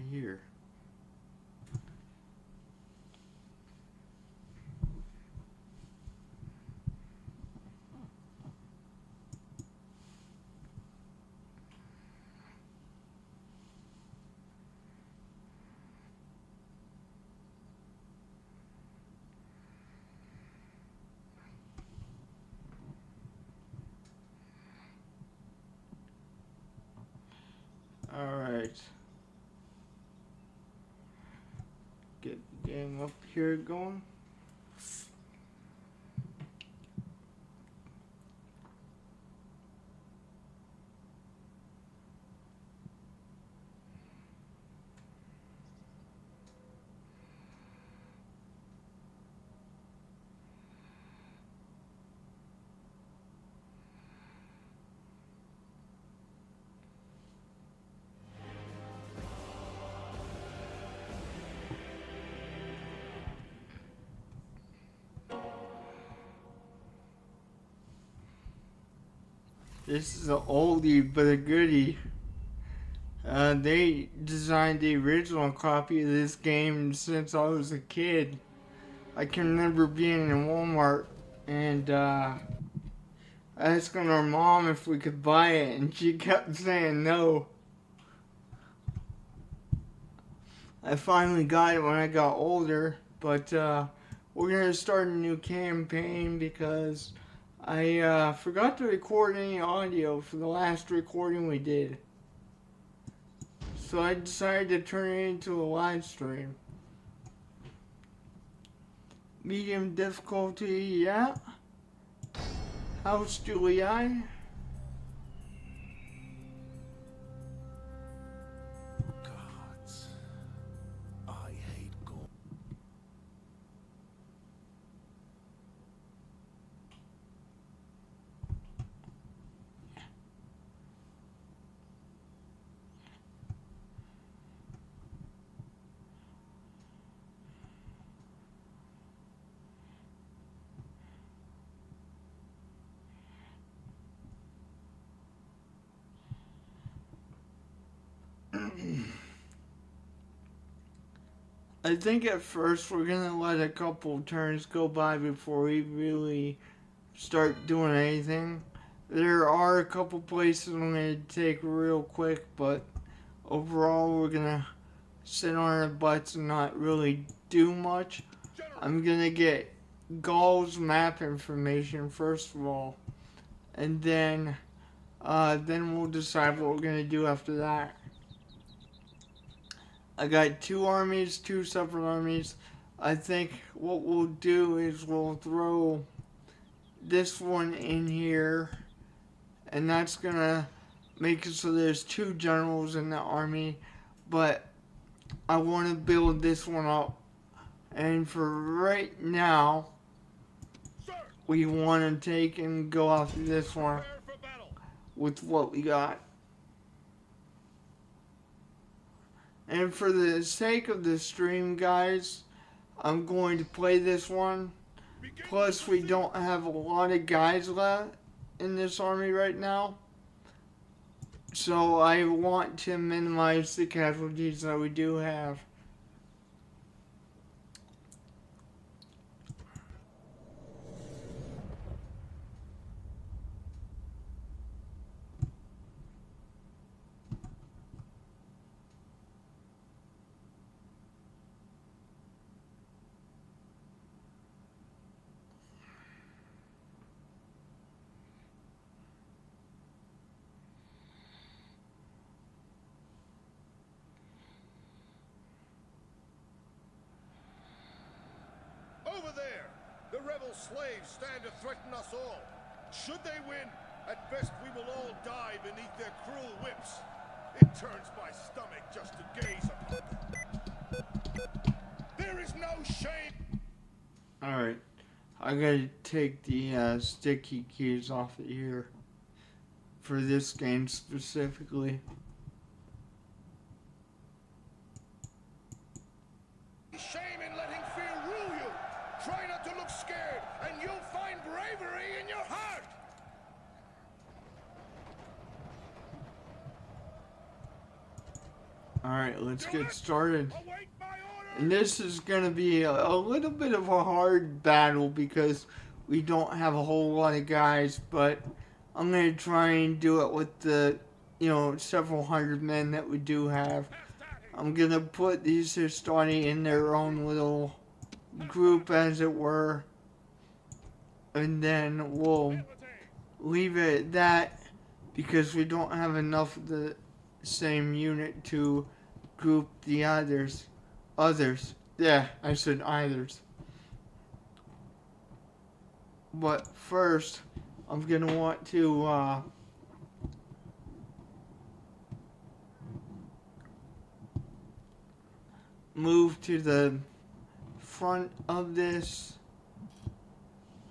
here? Alright. Get the game up here going. This is an oldie but a goodie. They designed the original copy of this game since I was a kid. I can remember being in Walmart and asking our mom if we could buy it, and she kept saying no. I finally got it when I got older, but we're going to start a new campaign because I forgot to record any audio for the last recording we did. So I decided to turn it into a live stream. Medium difficulty, yeah. House Julie. I think at first we're gonna let a couple turns go by before we really start doing anything. There are a couple places I'm gonna take real quick, but overall we're gonna sit on our butts and not really do much. I'm gonna get Gaul's map information first of all, and then we'll decide what we're gonna do after that. I got two separate armies. I think what we'll do is we'll throw this one in here, and that's gonna make it so there's two generals in the army, but I want to build this one up, and for right now we want to take and go after this one with what we got. And for the sake of the stream, guys, I'm going to play this one. Plus, we don't have a lot of guys left in this army right now. So I want to minimize the casualties that we do have. Over there! The rebel slaves stand to threaten us all. Should they win, at best we will all die beneath their cruel whips. It turns my stomach just to gaze upon them. There is no shame! Alright, I gotta take the sticky keys off of here for this game specifically. Shame in letting fear rule you. Try not to look scared, and you'll find bravery in your heart. Alright, let's get started. Await my And orders! this is going to be a little bit of a hard battle because we don't have a whole lot of guys, but I'm going to try and do it with the, several hundred men that we do have. I'm going to put these Histani in their own little group, as it were, and then we'll leave it at that because we don't have enough of the same unit to group the others. Yeah, I said others. But first, I'm gonna want to move to the front of this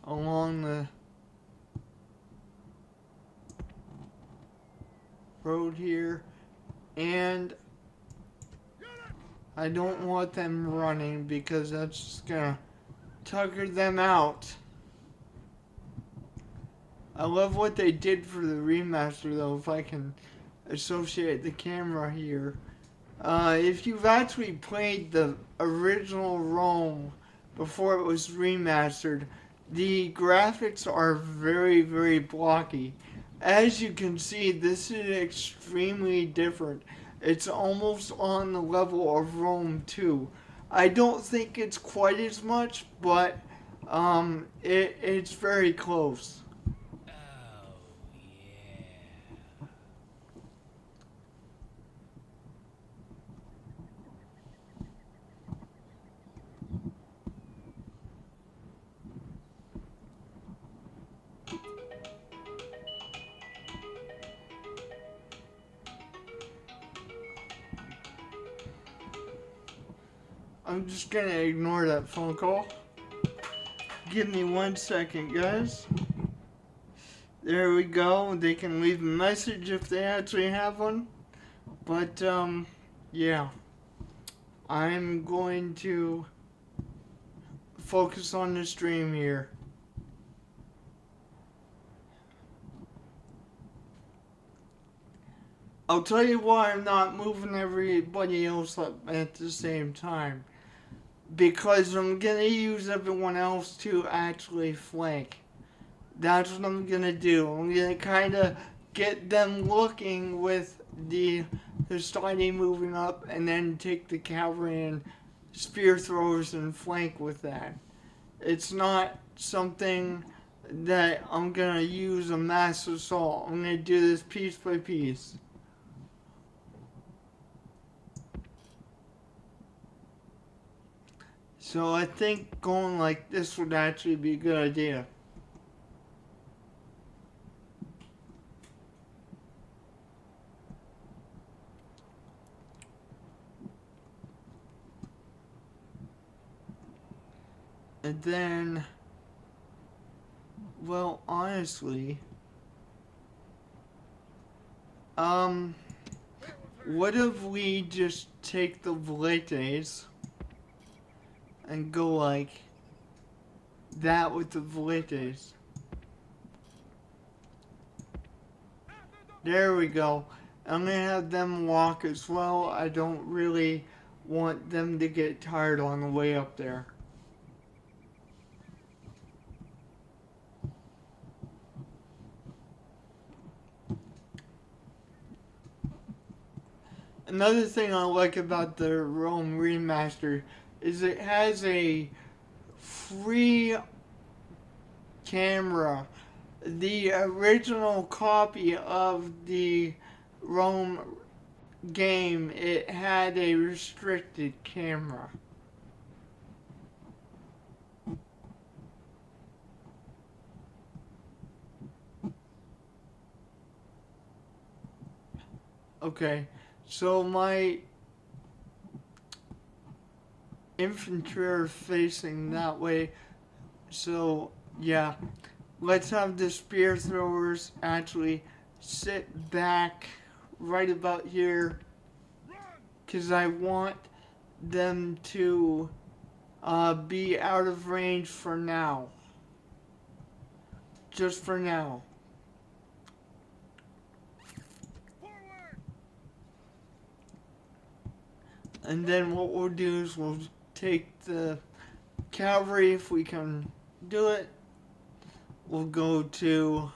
along the road here, and I don't want them running because that's just gonna tucker them out. I love what they did for the remaster though, if I can associate the camera here. If you've actually played the original Rome before it was remastered, the graphics are very, very blocky. As you can see, this is extremely different. It's almost on the level of Rome 2. I don't think it's quite as much, but it's very close. I'm just gonna ignore that phone call. Give me 1 second, guys. There we go. They can leave a message if they actually have one. But, yeah. I'm going to focus on the stream here. I'll tell you why I'm not moving everybody else up at the same time. Because I'm gonna use everyone else to actually flank. That's what I'm gonna do. I'm gonna kinda get them looking with the Histani moving up and then take the cavalry and spear throwers and flank with that. It's not something that I'm gonna use a mass assault. I'm gonna do this piece by piece. So I think going like this would actually be a good idea. And then, well, honestly, what if we just take the Vletes and go like that with the Vletes? There we go. I'm gonna have them walk as well. I don't really want them to get tired on the way up there. Another thing I like about the Rome Remaster is it has a free camera. The original copy of the Rome game, it had a restricted camera. Okay, so my infantry are facing that way. So, yeah, let's have the spear throwers actually sit back right about here, because I want them to be out of range for now. Just for now. Forward! And then what we'll do is we'll take the cavalry if we can do it. We'll go to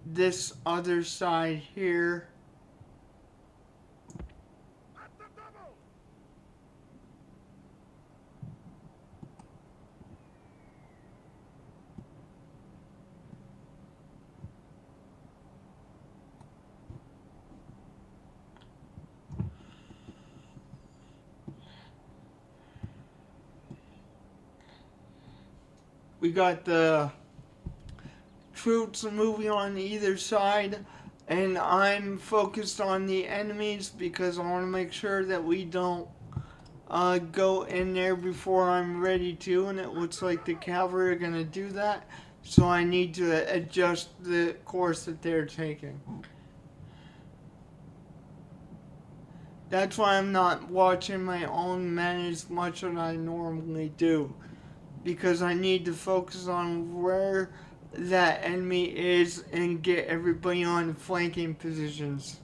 this other side here. At the double! We got the troops moving on either side, and I'm focused on the enemies because I want to make sure that we don't go in there before I'm ready to, and it looks like the cavalry are going to do that, so I need to adjust the course that they're taking. That's why I'm not watching my own men as much as I normally do, because I need to focus on where that enemy is and get everybody on flanking positions.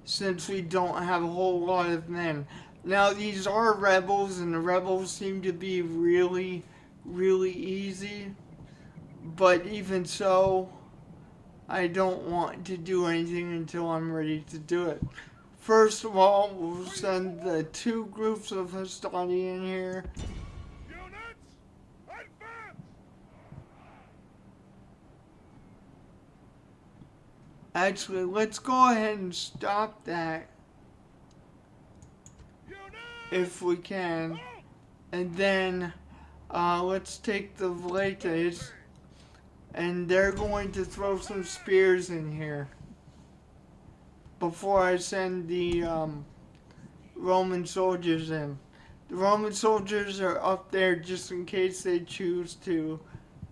Since we don't have a whole lot of men. Now these are rebels, and the rebels seem to be really, really easy. But even so, I don't want to do anything until I'm ready to do it. First of all, we'll send the 2 groups of Hastati in here. Units, advance! Actually, let's go ahead and stop that Units! if we can. And then let's take the Vletes, and they're going to throw some spears in here before I send the Roman soldiers in. The Roman soldiers are up there just in case they choose to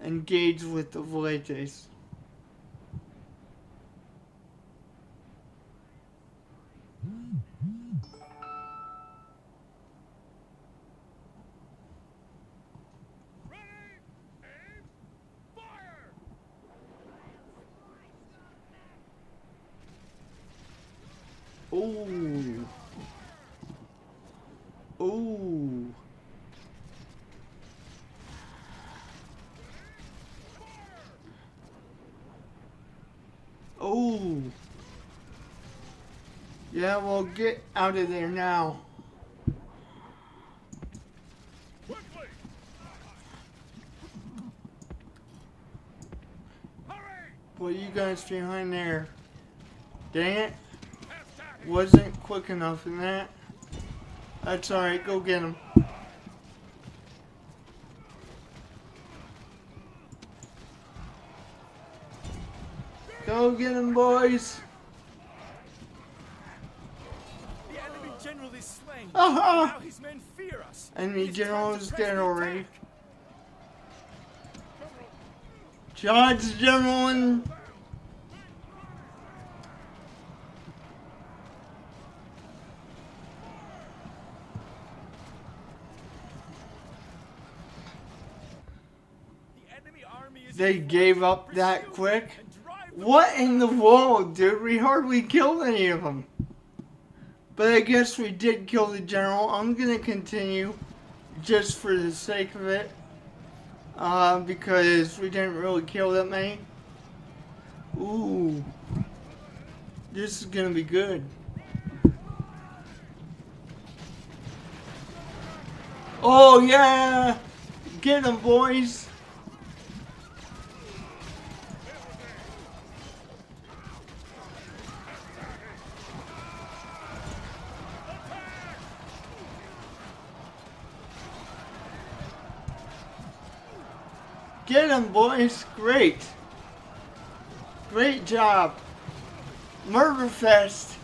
engage with the Vletes. Ready, aim, fire! Ooh. Ooh. Ooh. Yeah, well, get out of there now. Quickly! Hurry! What are you guys behind there? Dang it. Attack! Wasn't quick enough in that. That's alright, go get him. Go get him, boys. The enemy general is slain. Aha! Now his men fear us. Enemy It's general time to is press dead the already. attack. Charge, gentlemen. The enemy army is They in gave front. up that Pursue quick? and drive them What back. in the world, dude? We hardly killed any of them. But I guess we did kill the general. I'm gonna continue just for the sake of it. Because we didn't really kill that many. Ooh. This is gonna be good. Oh yeah! Get them, boys! Get them, boys! Great! Great job! Murderfest!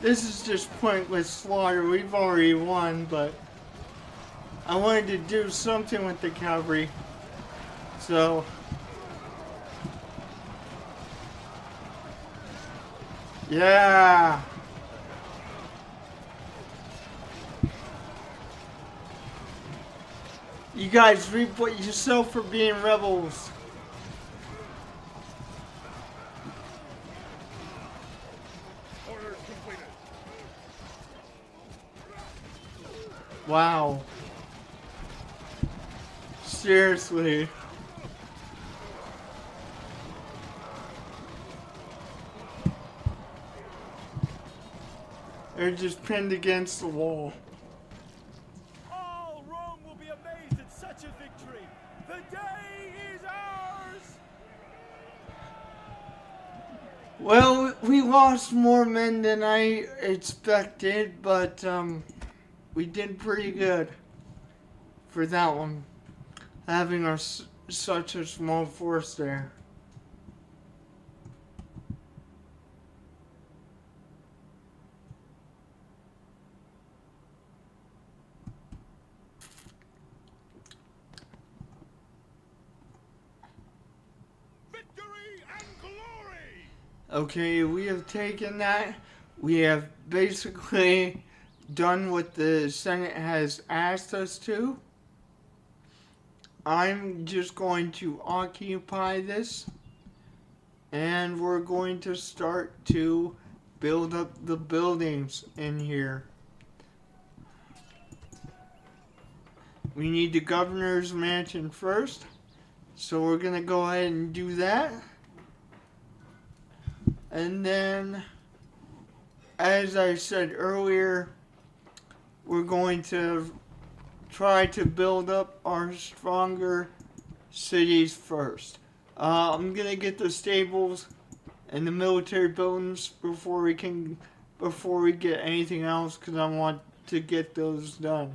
This is just pointless slaughter. We've already won, but I wanted to do something with the cavalry. So, yeah! You guys reap what you sow for being rebels. Wow. Seriously. They're just pinned against the wall. All Rome will be amazed at such a victory. The day is ours. Well, we lost more men than I expected, but we did pretty good for that one, having such a small force there. Victory and glory! Okay, we have taken that. We have basically done what the Senate has asked us to. I'm just going to occupy this, and we're going to start to build up the buildings in here. We need the governor's mansion first, so we're going to go ahead and do that. And then, as I said earlier, we're going to try to build up our stronger cities first. I'm gonna get the stables and the military buildings before we get anything else, because I want to get those done.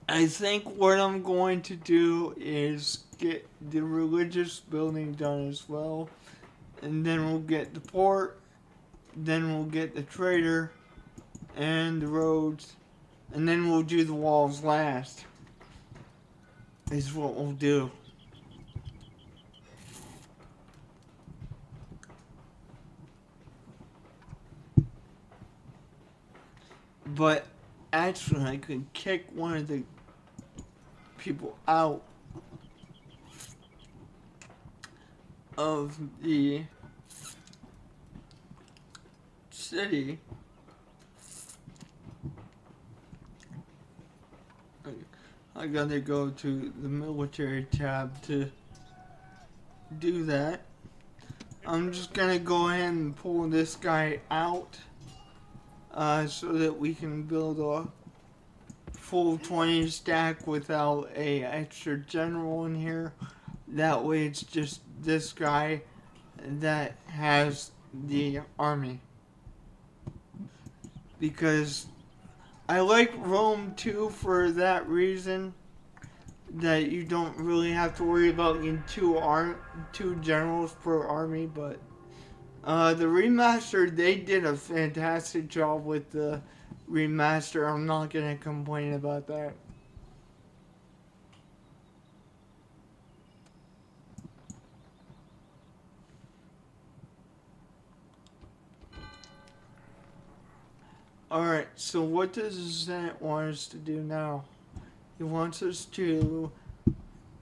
I think what I'm going to do is get the religious building done as well, and then we'll get the port, then we'll get the trader and the roads, and then we'll do the walls last. Is what we'll do. But actually, I could kick one of the people out of the city. I gotta go to the military tab to do that. I'm just gonna go ahead and pull this guy out so that we can build a full 20 stack without a extra general in here. That way it's just this guy that has the army. Because I like Rome too for that reason, that you don't really have to worry about getting two generals per army. But the remaster, they did a fantastic job with the remaster. I'm not gonna complain about that. Alright, so what does the Senate want us to do now? He wants us to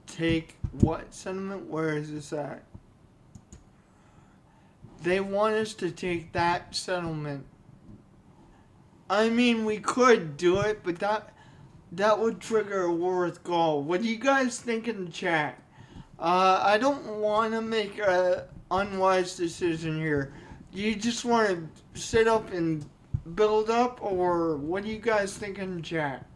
take what settlement? Where is this at? They want us to take that settlement. I mean, we could do it, but that would trigger a war with Gaul. What do you guys think in the chat? I don't want to make a unwise decision here. Do you just want to sit up and build up, or what do you guys think in the chat?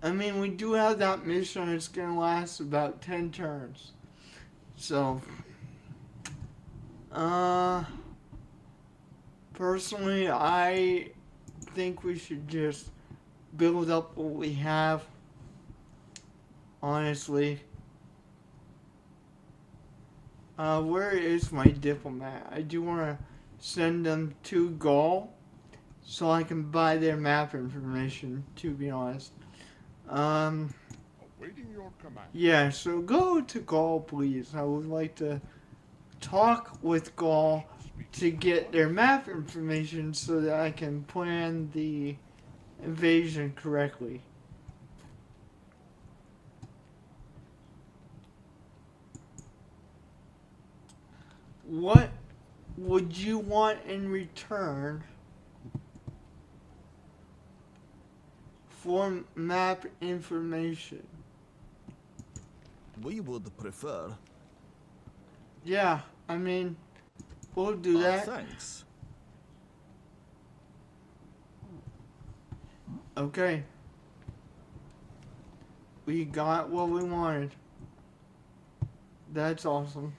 I mean, we do have that mission. It's going to last about 10 turns. So, personally, I think we should just build up what we have. Honestly. Where is my diplomat? I do want to send them to Gaul so I can buy their map information, to be honest. Awaiting your command. Yeah, so go to Gaul, please. I would like to talk with Gaul to get their map information so that I can plan the invasion correctly. What would you want in return for map information? We would prefer. Yeah, I mean, we'll do that. Thanks. Okay. We got what we wanted. That's awesome.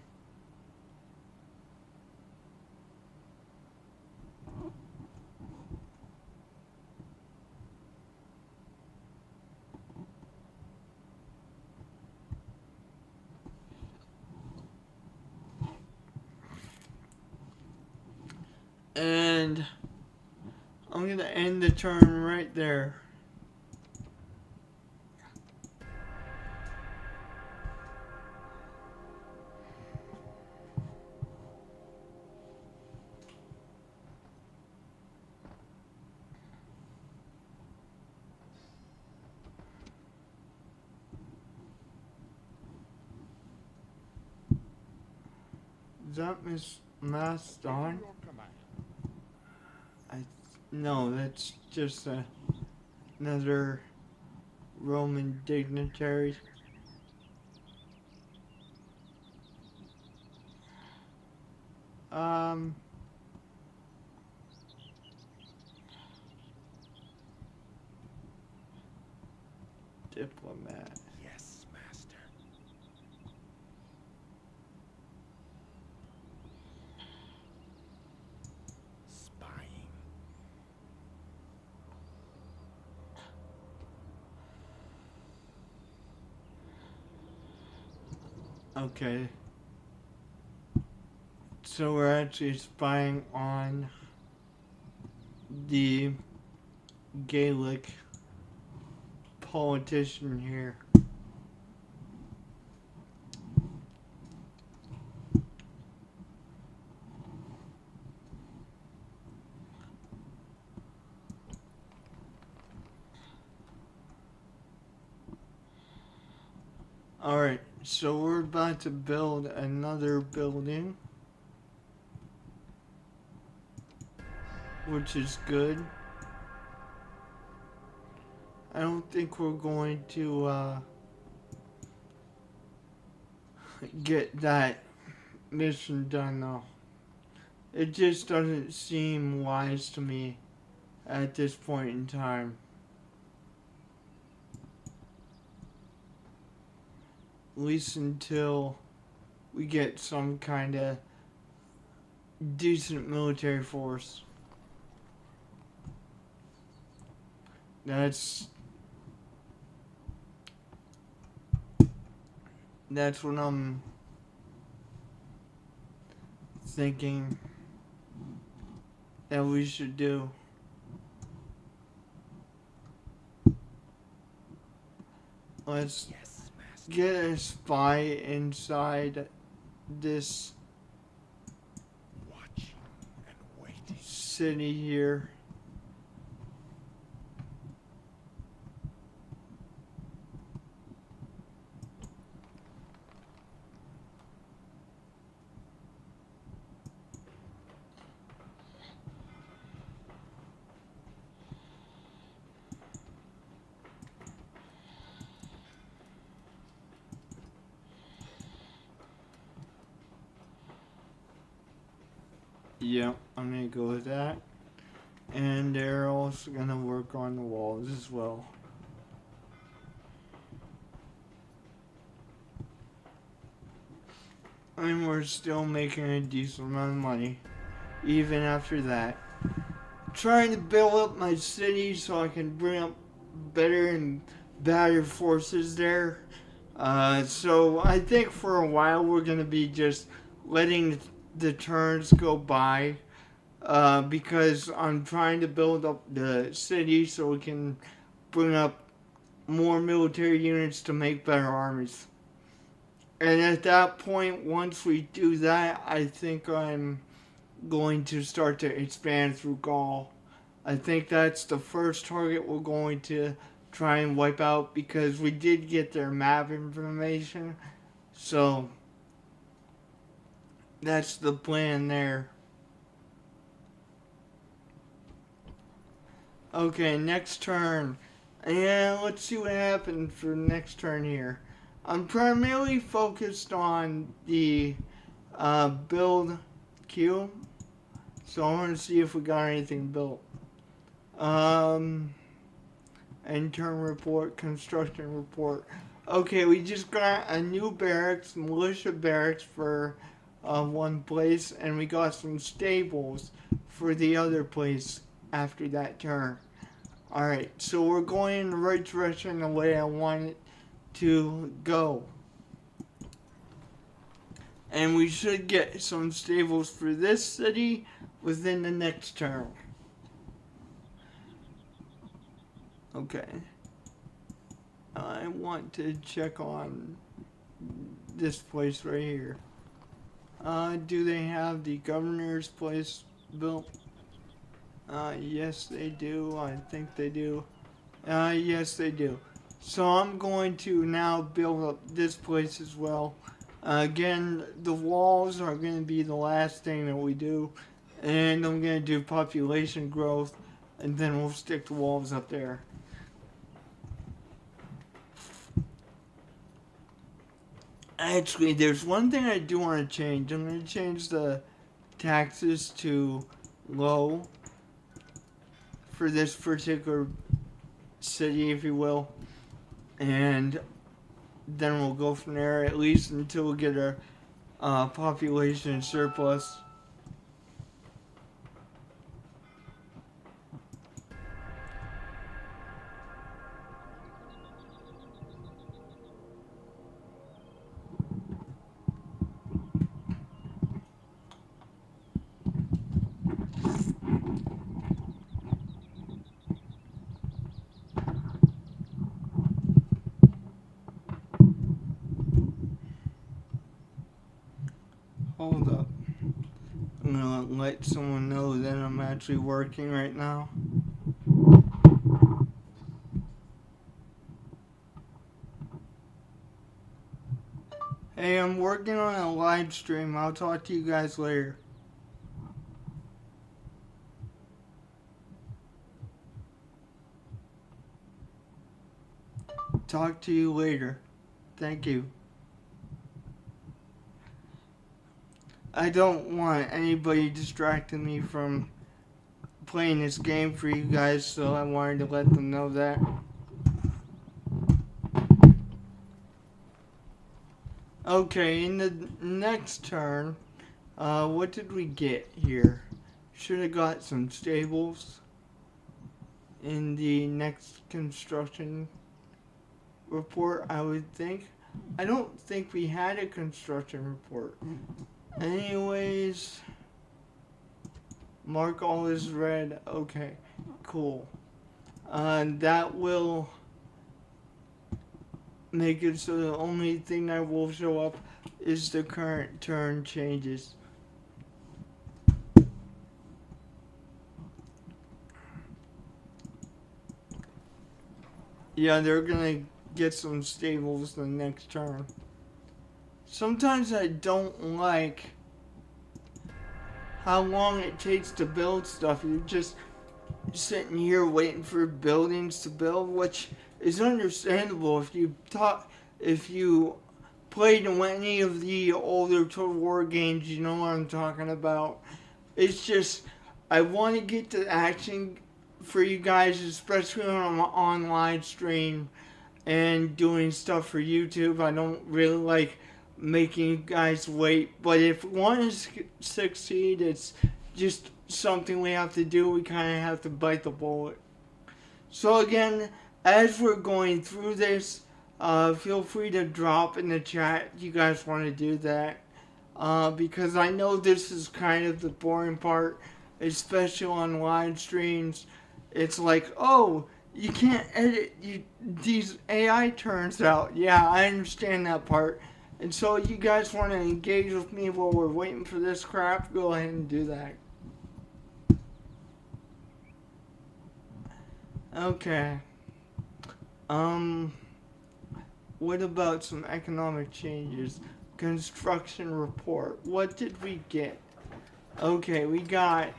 And I'm gonna end the turn right there. Is that Miss Mastodon? No, that's just another Roman dignitary. Um, Diplomat. Yes, master. Spying. Okay. So we're actually spying on the Gaelic politician here. Alright, so we're about to build another building, which is good. I don't think we're going to get that mission done though. It just doesn't seem wise to me at this point in time. At least until we get some kind of decent military force. That's what I'm thinking that we should do. Let's Yes, master. get a spy inside this Watching and waiting. city here. Yep, I'm gonna go with that. And they're also gonna work on the walls as well. And we're still making a decent amount of money, even after that. Trying to build up my city so I can bring up better and better forces there. So I think for a while we're gonna be just letting the turns go by. Because I'm trying to build up the city so we can bring up more military units to make better armies. And at that point, once we do that, I think I'm going to start to expand through Gaul. I think that's the first target we're going to try and wipe out because we did get their map information. So That's the plan there. Okay, next turn. And let's see what happens for the next turn here. I'm primarily focused on the build queue. So I want to see if we got anything built. Intern report, construction report. Okay, we just got a new barracks, militia barracks for one place, and we got some stables for the other place after that turn. Alright, so we're going in the right direction the way I want it to go. And we should get some stables for this city within the next turn. Okay. I want to check on this place right here. Do they have the governor's place built? Yes they do. I think they do. Yes they do. So I'm going to now build up this place as well. Again, the walls are going to be the last thing that we do. And I'm going to do population growth. And then we'll stick the walls up there. Actually, there's one thing I do want to change. I'm going to change the taxes to low for this particular city, if you will. And then we'll go from there, at least until we get our population surplus. Hold up. I'm gonna let someone know that I'm actually working right now. Hey, I'm working on a live stream. I'll talk to you guys later. Talk to you later. Thank you. I don't want anybody distracting me from playing this game for you guys, so I wanted to let them know that. Okay, in the next turn, what did we get here? Should have got some stables in the next construction report, I would think. I don't think we had a construction report. Anyways, mark all is red. Okay, cool. That will make it so the only thing that will show up is the current turn changes. Yeah, they're gonna get some stables the next turn. Sometimes I don't like how long it takes to build stuff. You're just sitting here waiting for buildings to build, which is understandable if you played any of the older Total War games, you know what I'm talking about. It's just I want to get to action for you guys, especially when I'm on live stream and doing stuff for YouTube. I don't really like making you guys wait, but if we want to succeed, it's just something we have to do. We kind of have to bite the bullet. So again, as we're going through this, feel free to drop in the chat if you guys want to do that, because I know this is kind of the boring part, especially on live streams. It's like, oh, you can't edit these AI turns out. Yeah, I understand that part. And so you guys want to engage with me while we're waiting for this crap, go ahead and do that. Okay. What about some economic changes? construction report. What did we get? Okay, we got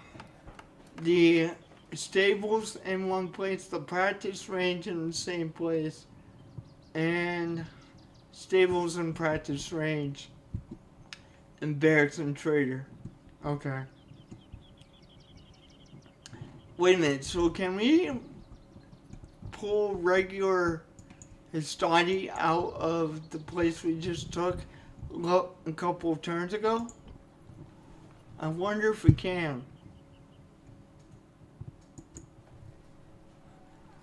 the stables in one place, the practice range in the same place, and stables and practice range, and barracks and trader. Okay. Wait a minute, so can we pull regular Histani out of the place we just took a couple of turns ago? I wonder if we can.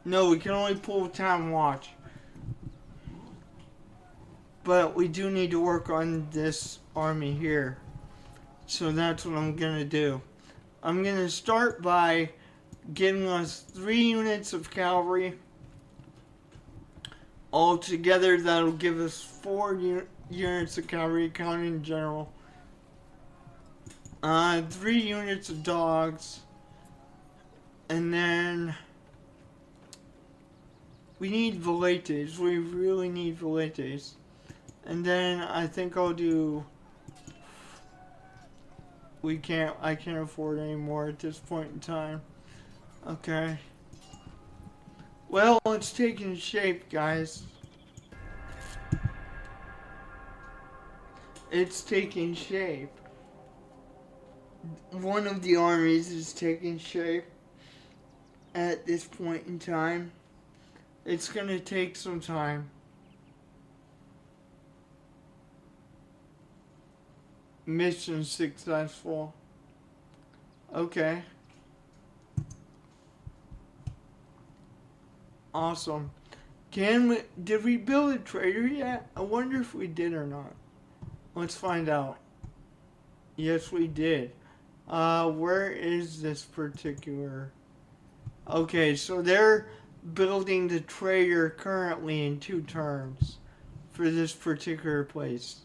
No, we can only pull Town Watch. But we do need to work on this army here. So that's what I'm going to do. I'm going to start by giving us 3 units of cavalry. Altogether, that'll give us 4 units of cavalry, counting general. 3 units of dogs. And then we need veletes. We really need veletes. And then I think I'll do... I can't afford any more at this point in time. Okay. Well, it's taking shape, guys. It's taking shape. One of the armies is taking shape at this point in time. It's gonna take some time. Mission successful. Okay. Awesome. Did we build a trader yet? I wonder if we did or not. Let's find out. Yes, we did. Where is this particular... Okay, so they're building the trader currently in 2 turns for this particular place.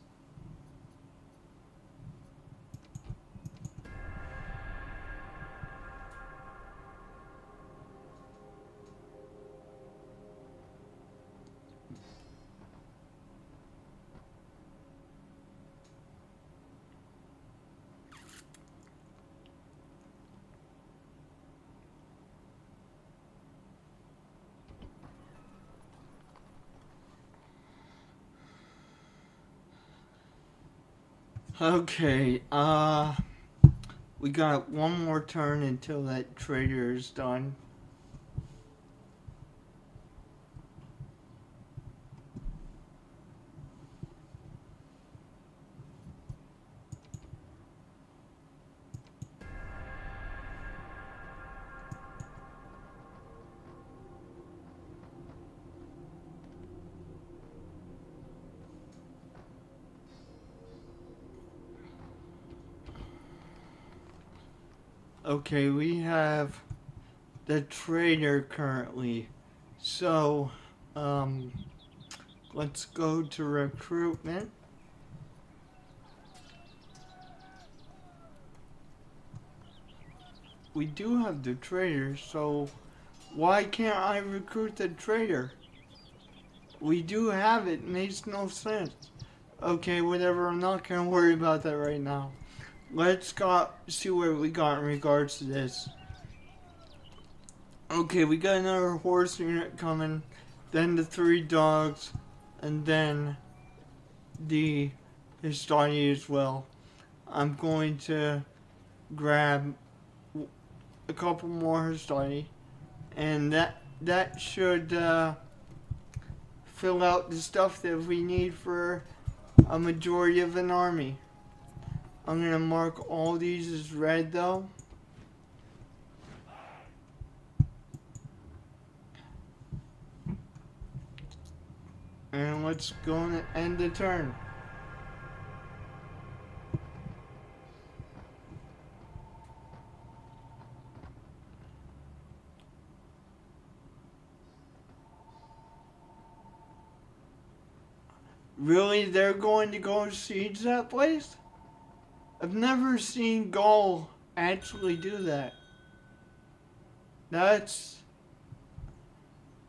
Okay, we got 1 more turn until that trader is done. Okay, we have the trader currently. So, let's go to recruitment. We do have the trader, so why can't I recruit the trader? We do have it, makes no sense. Okay, whatever, I'm not gonna worry about that right now. Let's see where we got in regards to this. Okay, we got another horse unit coming, then the 3 dogs, and then the Histani as well. I'm going to grab a couple more Histani, and that should fill out the stuff that we need for a majority of an army. I'm going to mark all these as red though. And let's go and end the turn. Really? They're going to go siege that place? I've never seen Gaul actually do that. That's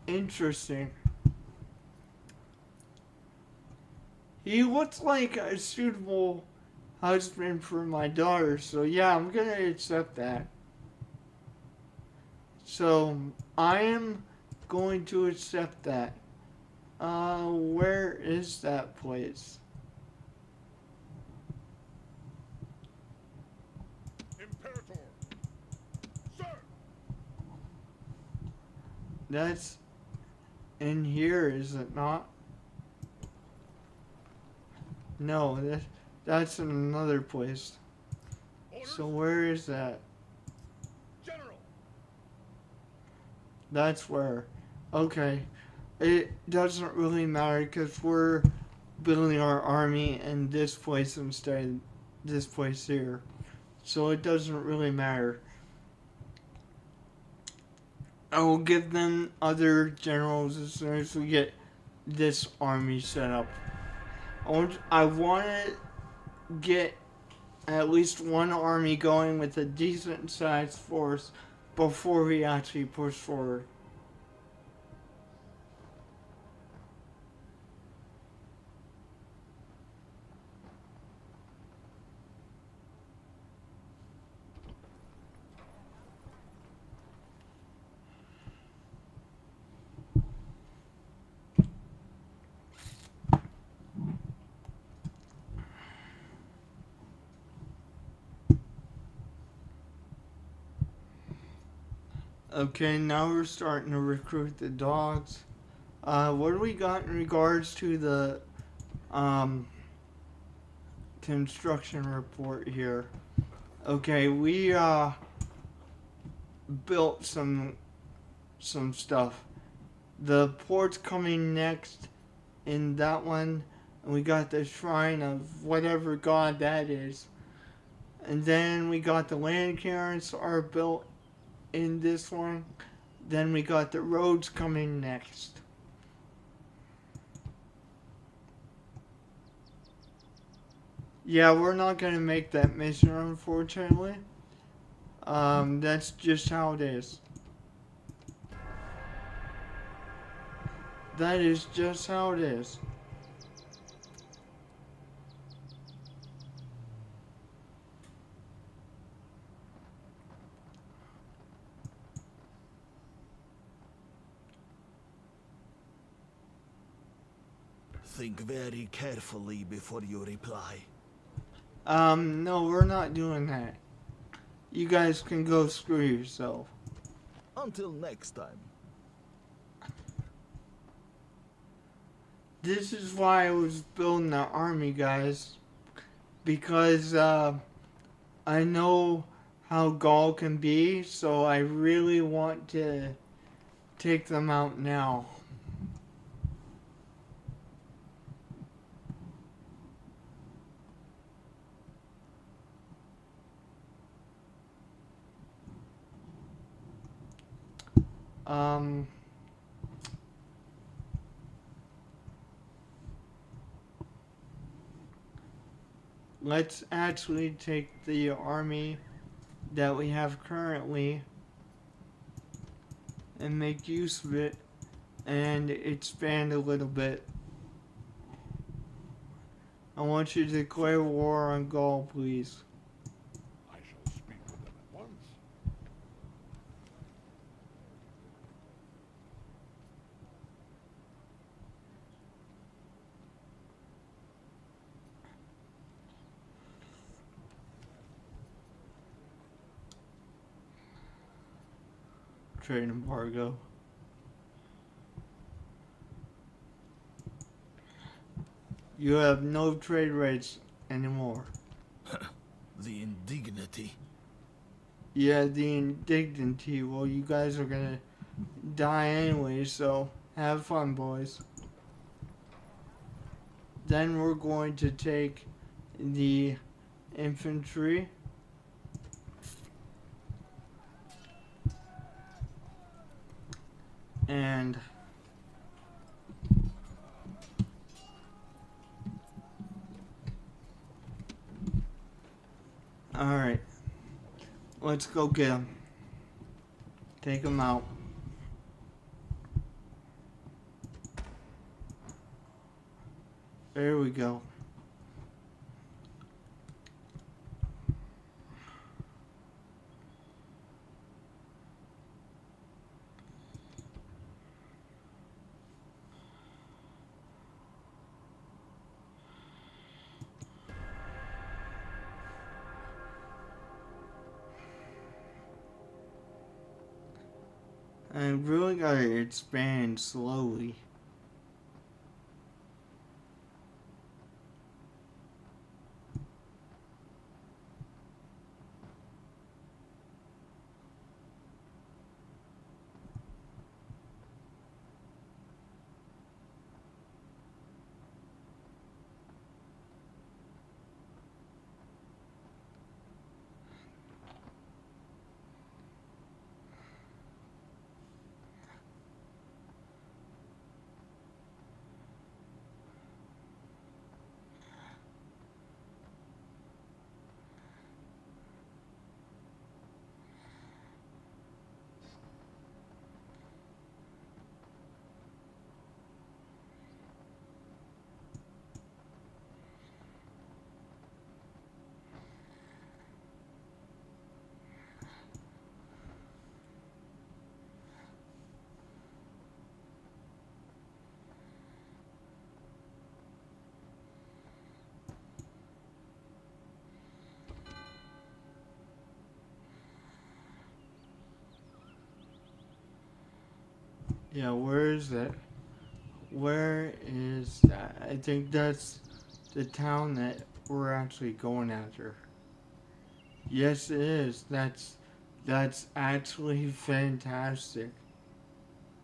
interesting. He looks like a suitable husband for my daughter, so yeah, I'm gonna accept that. So I am going to accept that. Where is that place? Imperator. Sir. That's in here, is it not? No, that's in another place. Orders. So where is that? General. That's where. Okay. It doesn't really matter because we're building our army in this place instead of this place here. So it doesn't really matter. I will give them other generals as soon as we get this army set up. I want to get at least one army going with a decent sized force before we actually push forward. Okay, now we're starting to recruit the dogs. What do we got in regards to the construction report here? Okay, we built some stuff. The port's coming next in that one, and we got the shrine of whatever god that is. And then we got the land cairns are built in this one. Then we got the roads coming next. Yeah, we're not gonna make that mission, unfortunately. That's just how it is. That is just how it is. Think very carefully before you reply. No, we're not doing that. You guys can go screw yourself. Until next time. This is why I was building the army, guys. Because, I know how Gaul can be, so I really want to take them out now. Let's actually take the army that we have currently and make use of it and expand a little bit. I want you to declare war on Gaul, please. I shall speak with them at once. Trade embargo. You have no trade rates anymore. The indignity. Yeah, the indignity. Well, you guys are gonna die anyway, so have fun, boys. Then we're going to take the infantry. And alright, let's go get him. Take him out. There we go. I really gotta expand slowly. Yeah, where is that? Where is that? I think that's the town that we're actually going after. Yes, it is. That's actually fantastic.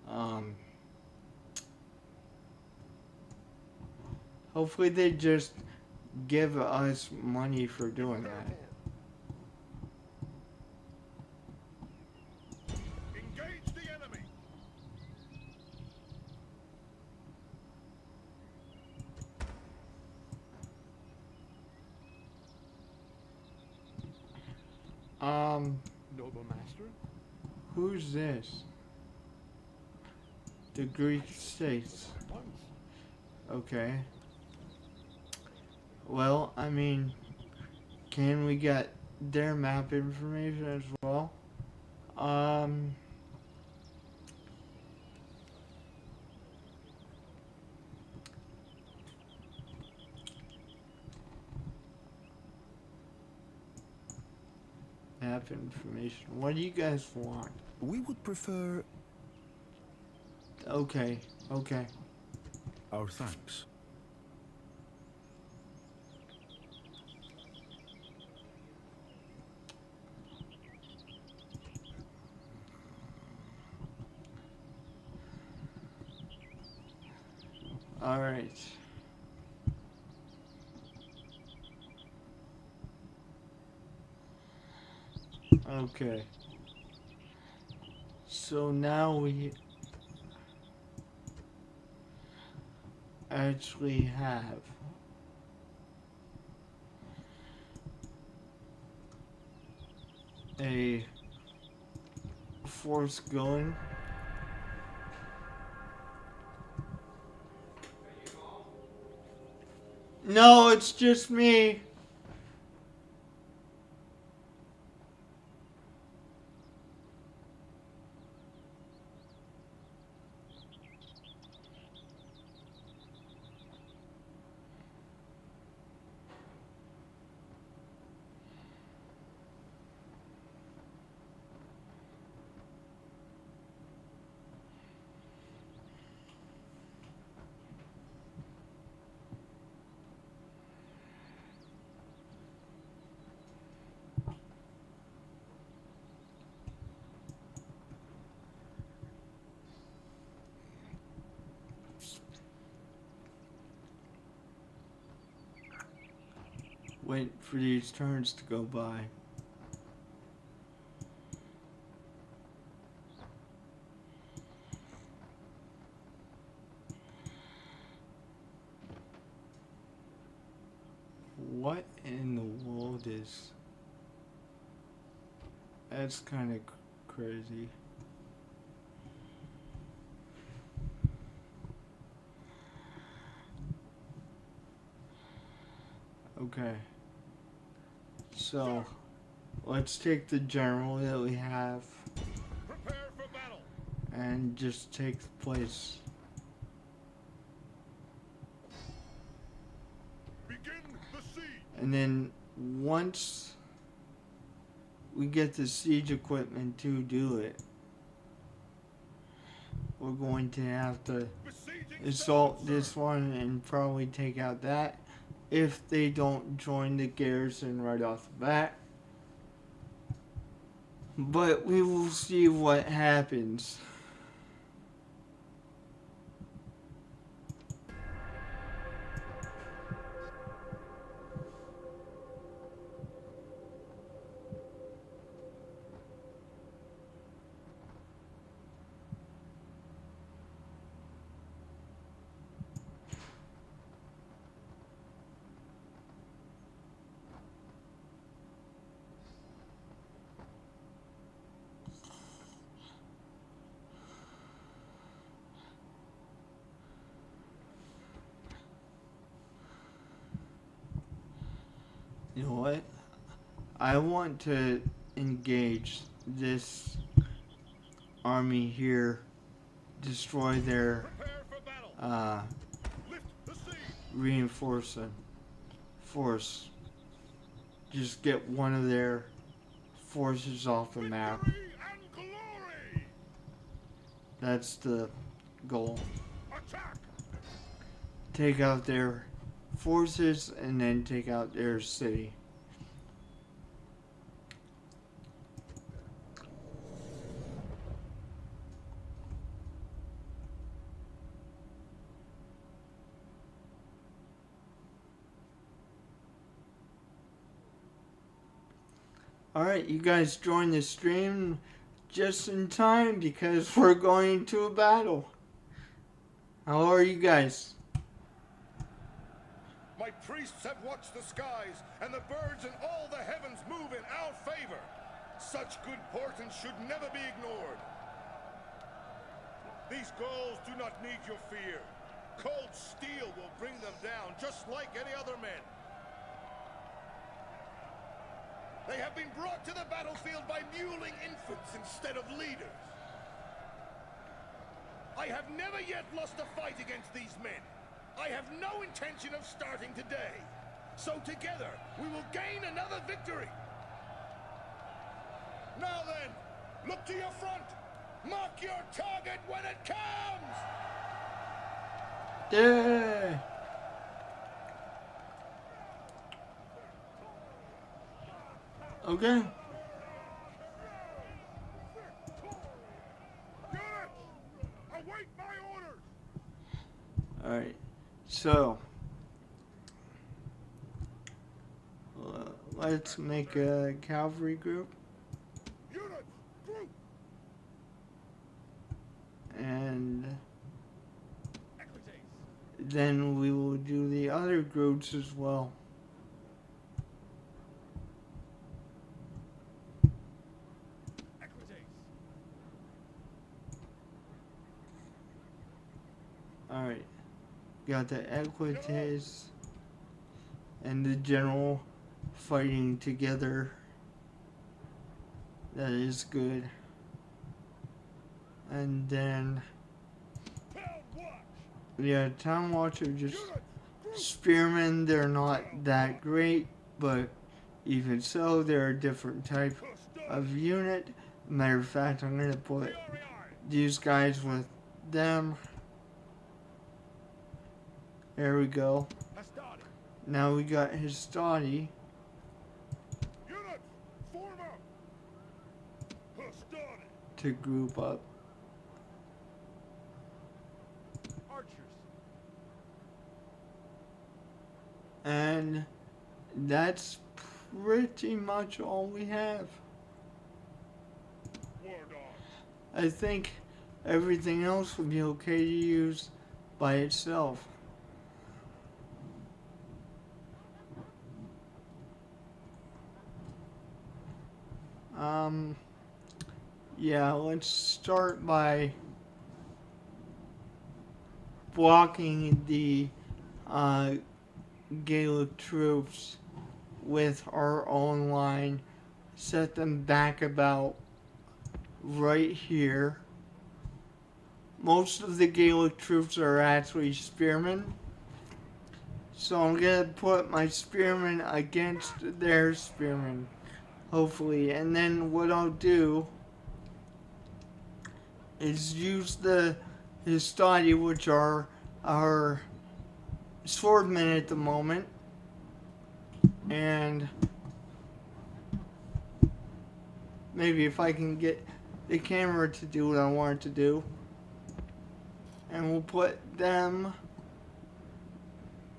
Um, Hopefully they just give us money for doing that. Engage the enemy. Noble master? Who's this? The Greek states. Once. Okay. Well, I mean, can we get their map information as well? Um, Map information. What do you guys want? We would prefer Okay, okay. our thanks. Alright. Okay. So now we actually have a force going. No, it's just me. Wait for these turns to go by. What in the world is... That's kind of crazy. Okay. So, let's take the general that we have Prepare for battle. and just take the place. Begin the siege. And then once we get the siege equipment to do it, we're going to have to Besieging assault stand, this sir. one and probably take out that if they don't join the garrison right off the bat. But we will see what happens. You know what? I want to engage this army here, destroy their Prepare for battle. Lift the siege. reinforcement force. Just get one of their forces off the map. Victory and glory. That's the goal. Attack. Take out their forces and then take out their city. Alright, you guys joined the stream just in time because we're going to a battle. How are you guys? My priests have watched the skies, and the birds and all the heavens move in our favor. Such good portent should never be ignored. These Gauls do not need your fear. Cold steel will bring them down, just like any other men. They have been brought to the battlefield by muling infants instead of leaders. I have never yet lost a fight against these men. I have no intention of starting today. So together, we will gain another victory. Now then, look to your front. Mark your target when it comes! Yeah. Okay. Units, await my orders! Alright. So, let's make a cavalry group. Units, group! And Equites. then we will do the other groups as well. Equites. Alright. Got the Equites and the general fighting together. That is good. And then, Town watch! yeah, Town Watch are just Units, group! spearmen. They're not that great, but even so, they're a different type of unit. Matter of fact, I'm going to put these guys with them. There we go. Hastati. Now we got Hastati. Units, form up! Hastati! To group up. Archers. And that's pretty much all we have. War dogs! I think everything else would be okay to use by itself. Yeah, let's start by blocking the Gaelic troops with our own line, set them back about right here. Most of the Gaelic troops are actually spearmen, so I'm gonna put my spearmen against their spearmen, hopefully, and then what I'll do is use the Histadi, which are our swordmen at the moment, and maybe if I can get the camera to do what I want it to do, and we'll put them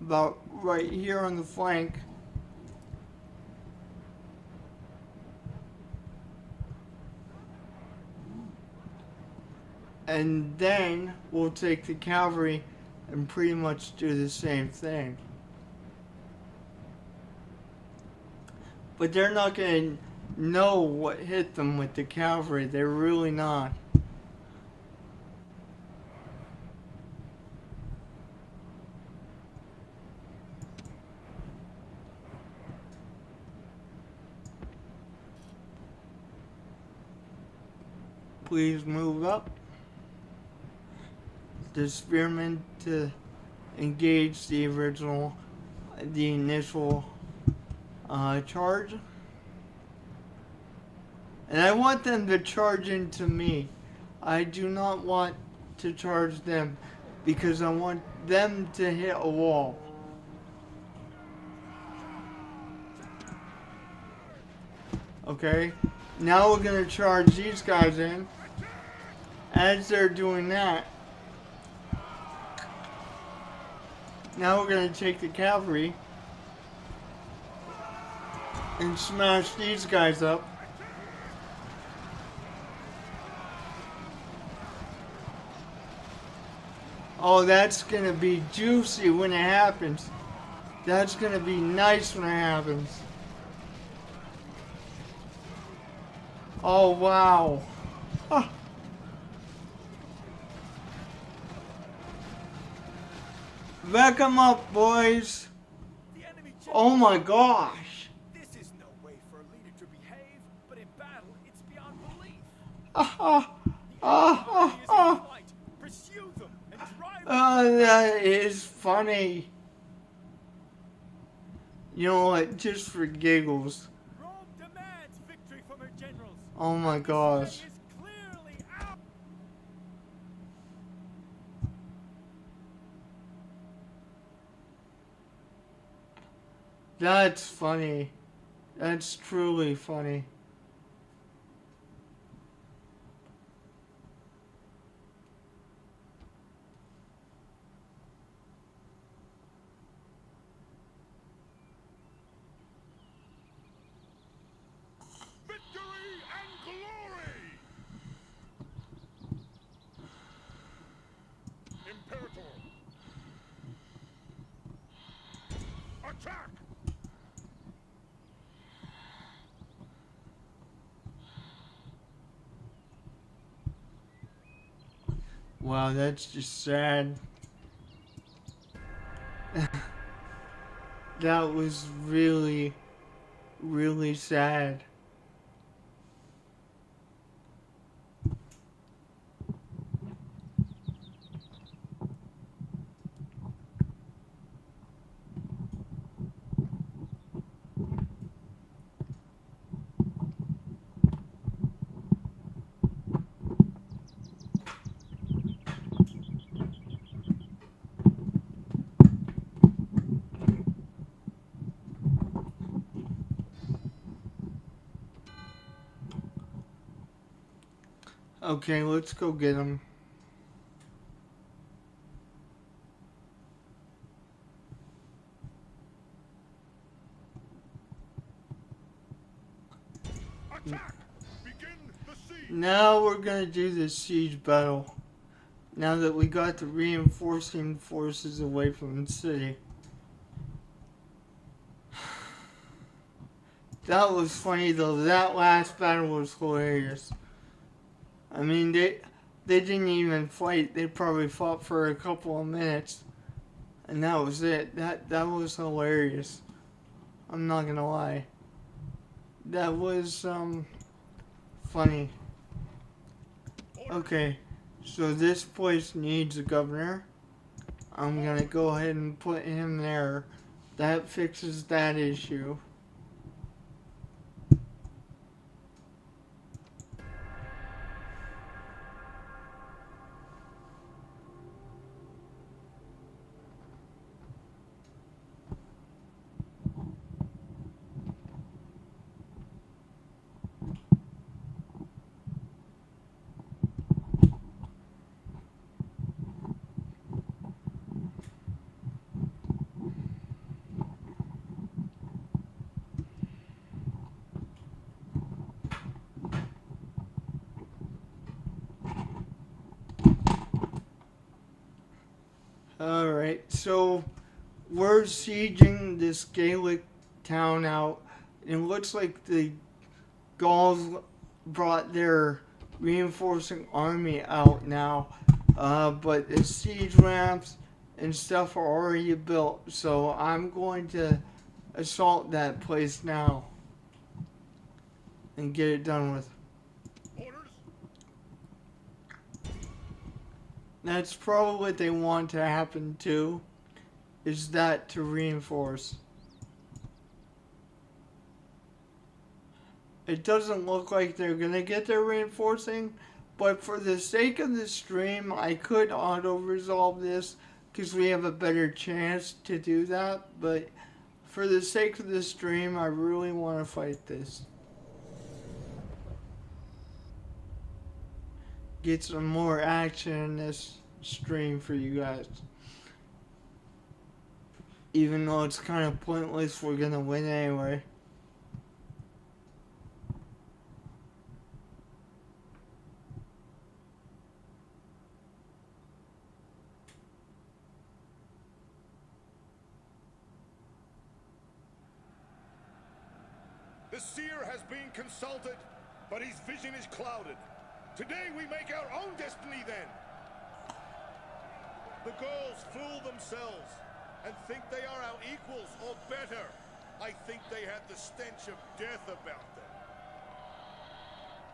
about right here on the flank. And then we'll take the cavalry and pretty much do the same thing. But they're not going to know what hit them with the cavalry. They're really not. Please move up. The spearmen to engage the initial charge. And I want them to charge into me. I do not want to charge them because I want them to hit a wall. Okay, now we're going to charge these guys in. As they're doing that, now we're going to take the cavalry and smash these guys up. Oh, that's going to be juicy when it happens. That's going to be nice when it happens. Oh, wow. Ah. Back 'em up, boys. Oh my gosh. This is no way for a leader to behave, but in battle, it's beyond belief. Pursue them and drive them. That is funny. You know what? Just for giggles. Rome demands victory from her generals. Oh my gosh. Is clearly out. That's funny. That's truly funny. Victory and glory! Imperator! Attack! Wow, that's just sad. That was really, really sad. Okay, let's go get him. Attack! Begin the siege! Now we're gonna do the siege battle. Now that we got the reinforcing forces away from the city. That was funny though. That last battle was hilarious. I mean, they didn't even fight. They probably fought for a couple of minutes. And that was it. That was hilarious. I'm not gonna lie. That was funny. Okay, so this place needs a governor. I'm gonna go ahead and put him there. That fixes that issue. Alright, so we're sieging this Gaelic town out. It looks like the Gauls brought their reinforcing army out now. But the siege ramps and stuff are already built, so I'm going to assault that place now and get it done with. Orders? That's probably what they want to happen too, is that to reinforce. It doesn't look like they're gonna get their reinforcing, but for the sake of the stream, I could auto-resolve this because we have a better chance to do that, but for the sake of the stream, I really want to fight this. Get some more action in this stream for you guys. Even though it's kind of pointless, we're gonna win anyway. The seer has been consulted, but his vision is clouded. Today we make our own destiny then. The Gauls fool themselves and think they are our equals or better. I think they had the stench of death about them.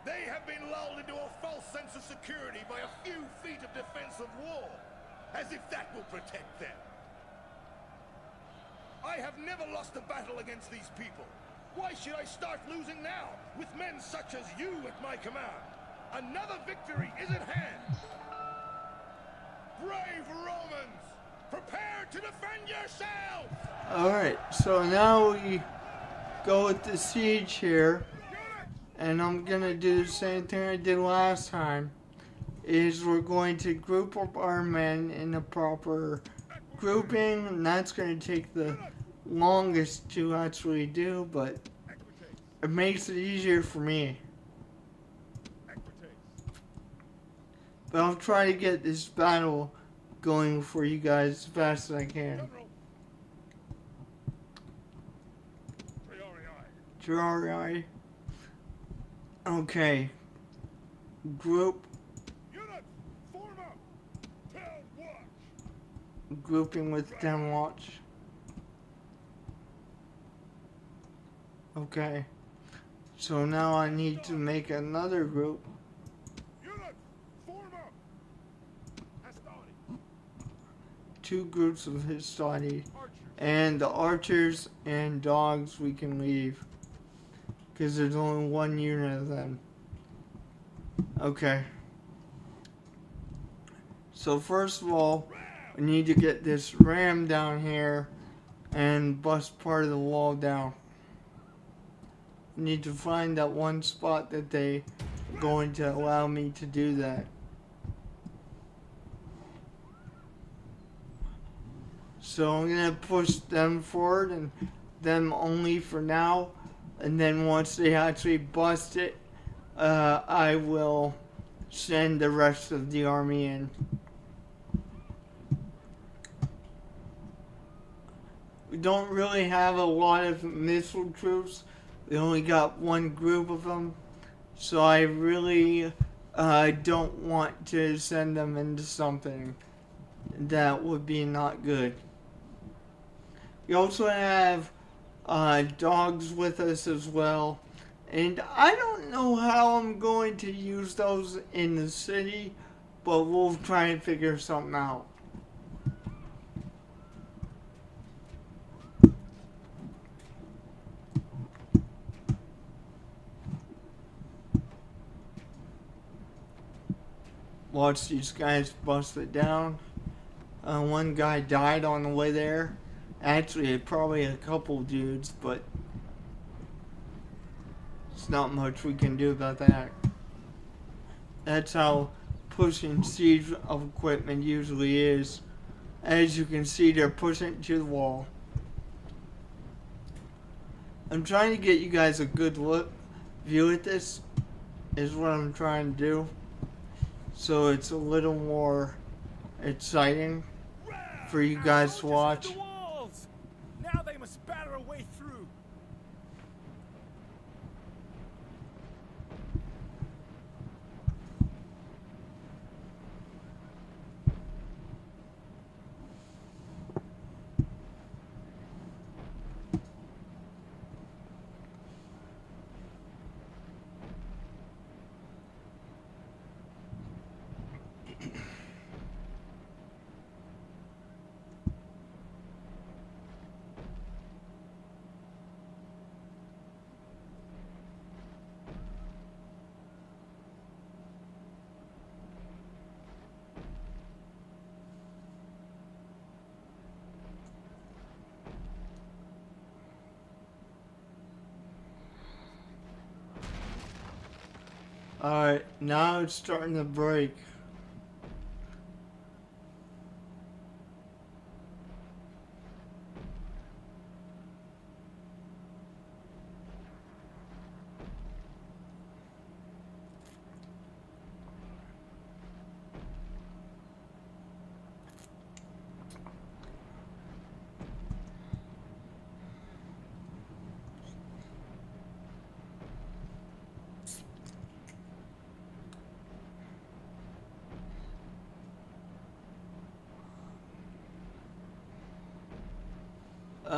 They have been lulled into a false sense of security by a few feet of defensive wall, as if that will protect them. I have never lost a battle against these people. Why should I start losing now, with men such as you at my command? Another victory is at hand. Brave Romans, prepare to defend yourselves! Alright, so now we go with the siege here, and I'm gonna do the same thing I did last time, is we're going to group up our men in a proper grouping, and that's gonna take the longest to actually do, but it makes it easier for me. But I'll try to get this battle going for you guys as fast as I can. Terrarii. Okay. Group. Form up. Town watch. Grouping with Town Watch. Okay. So now I need to make another group. Form up. Hastati. 2 groups of Hastati. And the archers and dogs we can leave. Because there's only 1 unit of them. Okay. So first of all, we need to get this ram down here and bust part of the wall down. We need to find that one spot that they are going to allow me to do that. So I'm going to push them forward and them only for now. And then once they actually bust it, I will send the rest of the army in. We don't really have a lot of missile troops. We only got 1 group of them. So I really don't want to send them into something that would be not good. We also have dogs with us as well. And I don't know how I'm going to use those in the city, but we'll try and figure something out. Watch these guys bust it down. One guy died on the way there. Actually, probably a couple dudes, but it's not much we can do about that. That's how pushing siege of equipment usually is. As you can see, they're pushing it to the wall. I'm trying to get you guys a good view at this, is what I'm trying to do. So it's a little more exciting for you guys to watch. The walls! Now they must batter a way through. Alright, now it's starting to break.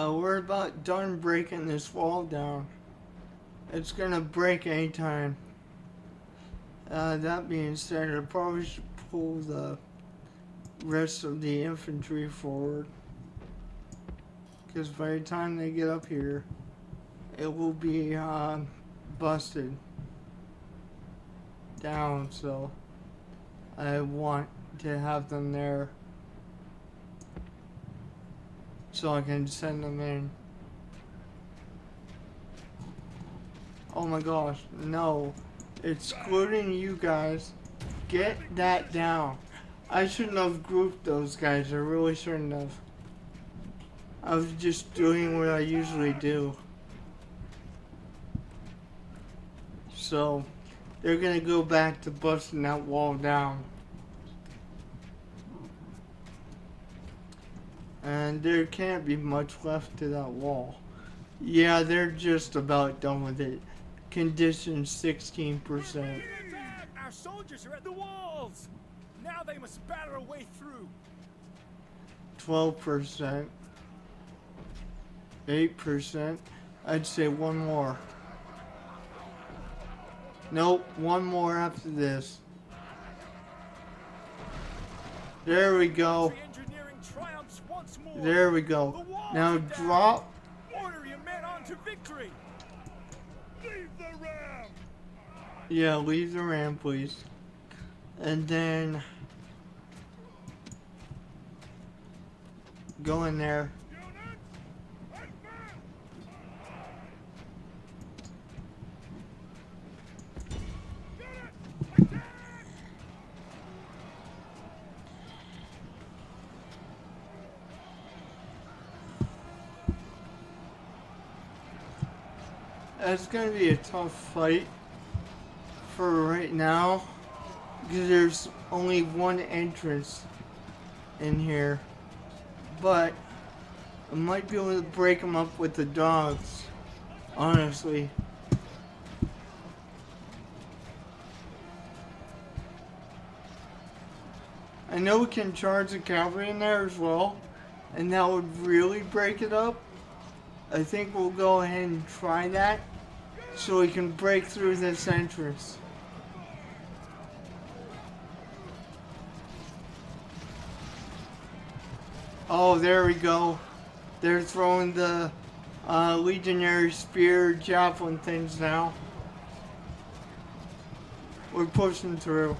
We're about done breaking this wall down. It's gonna break anytime. That being said, I probably should pull the rest of the infantry forward. Because by the time they get up here, it will be busted down, so I want to have them there so I can send them in. Oh my gosh, no. Excluding you guys. Get that down. I shouldn't have grouped those guys. I really shouldn't have. I was just doing what I usually do. So, they're gonna go back to busting that wall down. And there can't be much left to that wall. Yeah, they're just about done with it. Condition 16%. Our soldiers are at the walls! Now they must batter a way through. 12%. 8%. I'd say one more. Nope, one more after this. There we go. Engineering triumphs once more. There we go. Now drop. Order your men on to victory. Leave the ram! Yeah, leave the ram, please. And then go in there. It's gonna be a tough fight for right now because there's only one entrance in here, but I might be able to break them up with the dogs, honestly. I know we can charge the cavalry in there as well, and that would really break it up. I think we'll go ahead and try that so we can break through this entrance. Oh, there we go. They're throwing the legionary spear javelin things now. We're pushing through.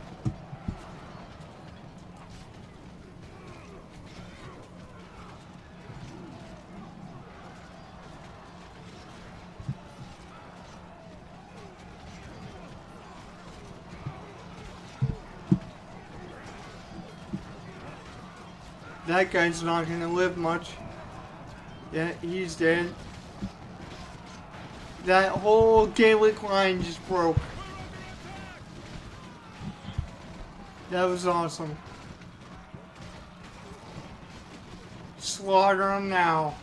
That guy's not gonna live much. Yeah, he's dead. That whole Gaelic line just broke. That was awesome. Slaughter him now.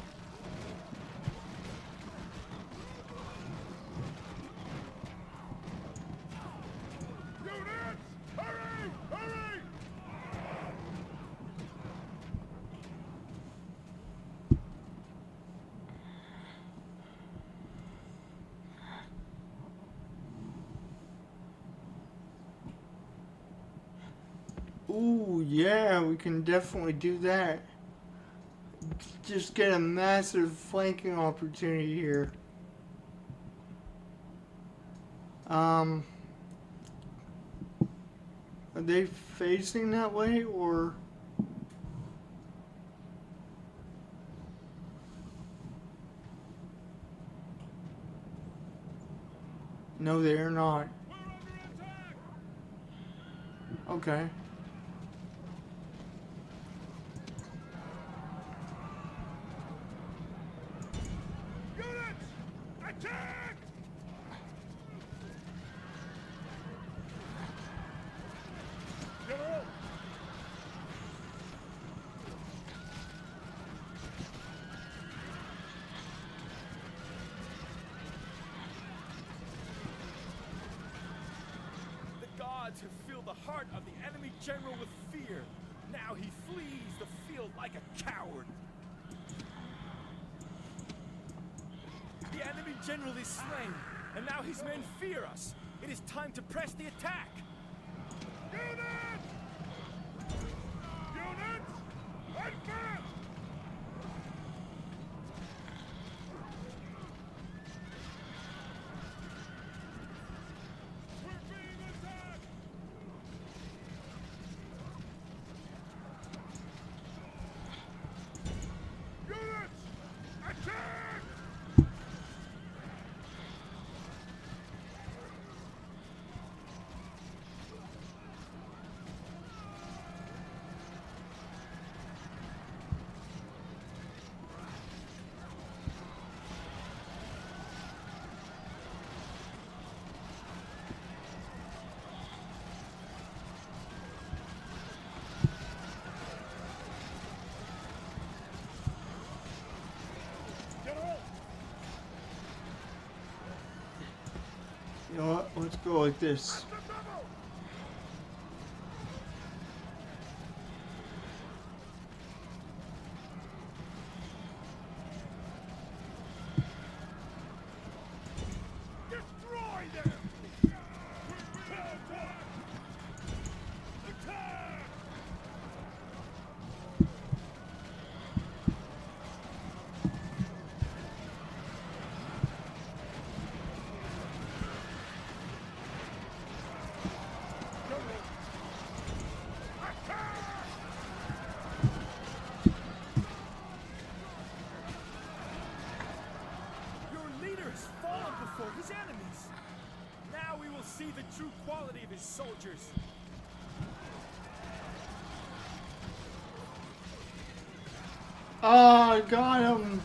Units! Hurry! Hurry! Ooh, yeah, we can definitely do that. Just get a massive flanking opportunity here. Are they facing that way or? No, they are not. Okay. Units! Attack! General! The gods have filled the heart of the enemy general with fear. Now he flees the field like a coward. The enemy general is slain, and now his men fear us. It is time to press the attack. Units! Units! Advance! We're being attacked! Units! Attack! General! You know what? Let's go like this. The double! Destroy them! Attack! Attack! Your leader has fallen before his enemies. Now we will see the true quality of his soldiers. Oh, I got him.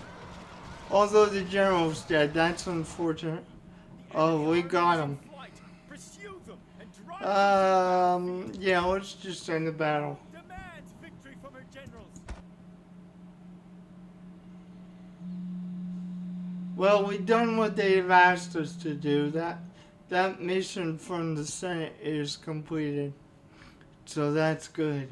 Although the general's dead, that's unfortunate. Oh, we got him. Pursue them and drive Yeah, let's just end the battle. demands victory from her generals. Well, we've done what they've asked us to do. That mission from the Senate is completed. So that's good.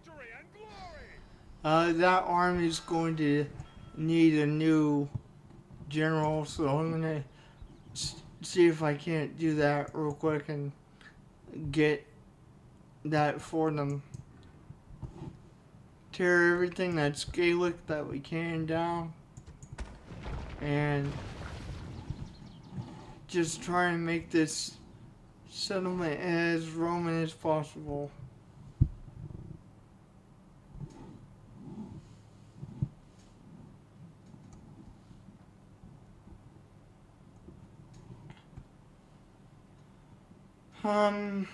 victory and glory! That army is going to need a new general, so I'm gonna see if I can't do that real quick and get that for them. Tear everything that's Gaelic that we can down, and just try and make this settlement as Roman as possible. Um,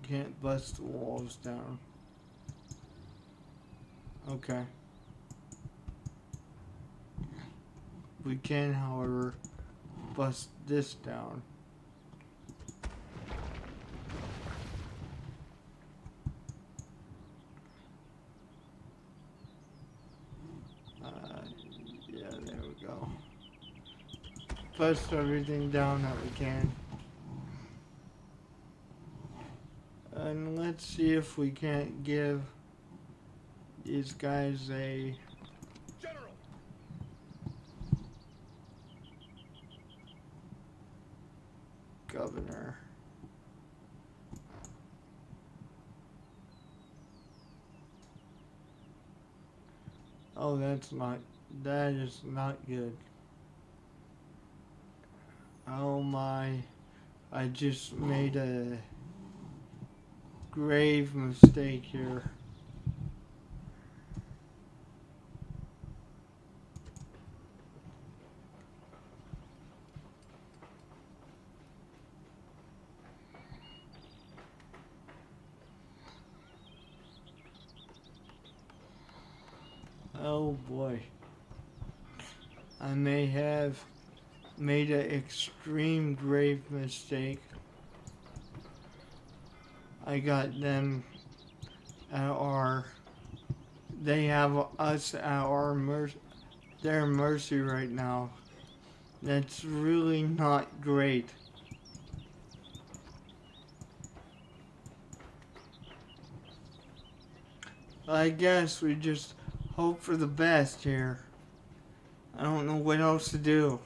can't bust the walls down. Okay. We can, however, bust this down. Yeah, there we go. Bust everything down that we can. And let's see if we can't give these guys a General! governor. Oh, that is not good. Oh my, I just made a grave mistake here. Oh boy. I may have made an extreme grave mistake. I got them at they have us at their mercy right now. That's really not great. I guess we just hope for the best here. I don't know what else to do.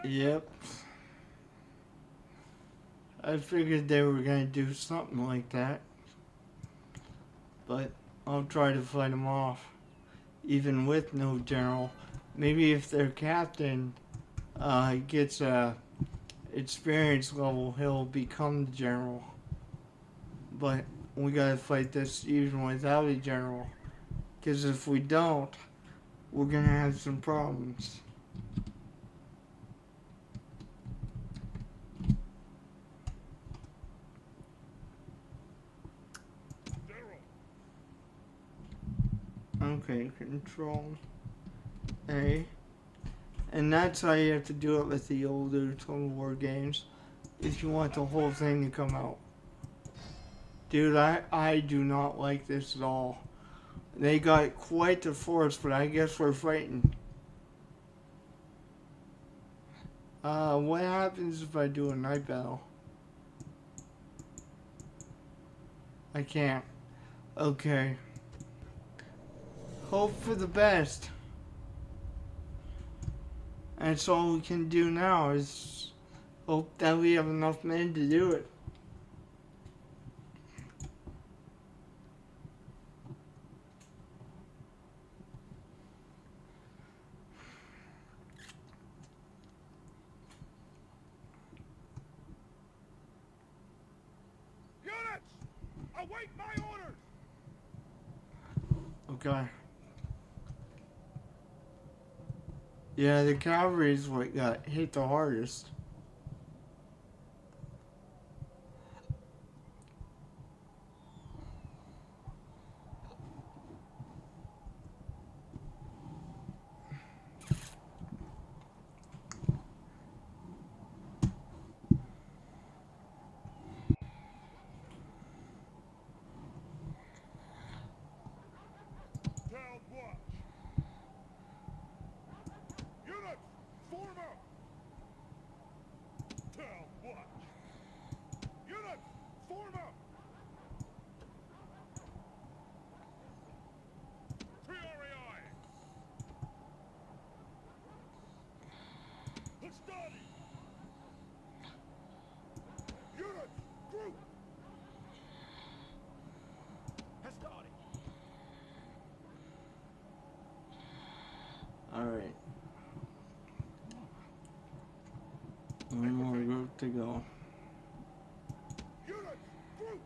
Yep. I figured they were gonna do something like that. But I'll try to fight them off. Even with no general. Maybe if their captain gets a experience level, he'll become the general. But we gotta fight this even without a general. Because if we don't, we're gonna have some problems. Okay, control A. And that's how you have to do it with the older Total War games. If you want the whole thing to come out. Dude, I do not like this at all. They got quite the force, but I guess we're fighting. What happens if I do a night battle? I can't. Okay. Hope for the best. That's all we can do now is Hope that we have enough men to do it. Units! Await my orders! Okay. Yeah, the cavalry's what got hit the hardest. Town watch! Units! Form up! Town watch! Units! Form up! Priori! Hostati! Units! Group! Hastati. Alright. One more group to go. Units! Group!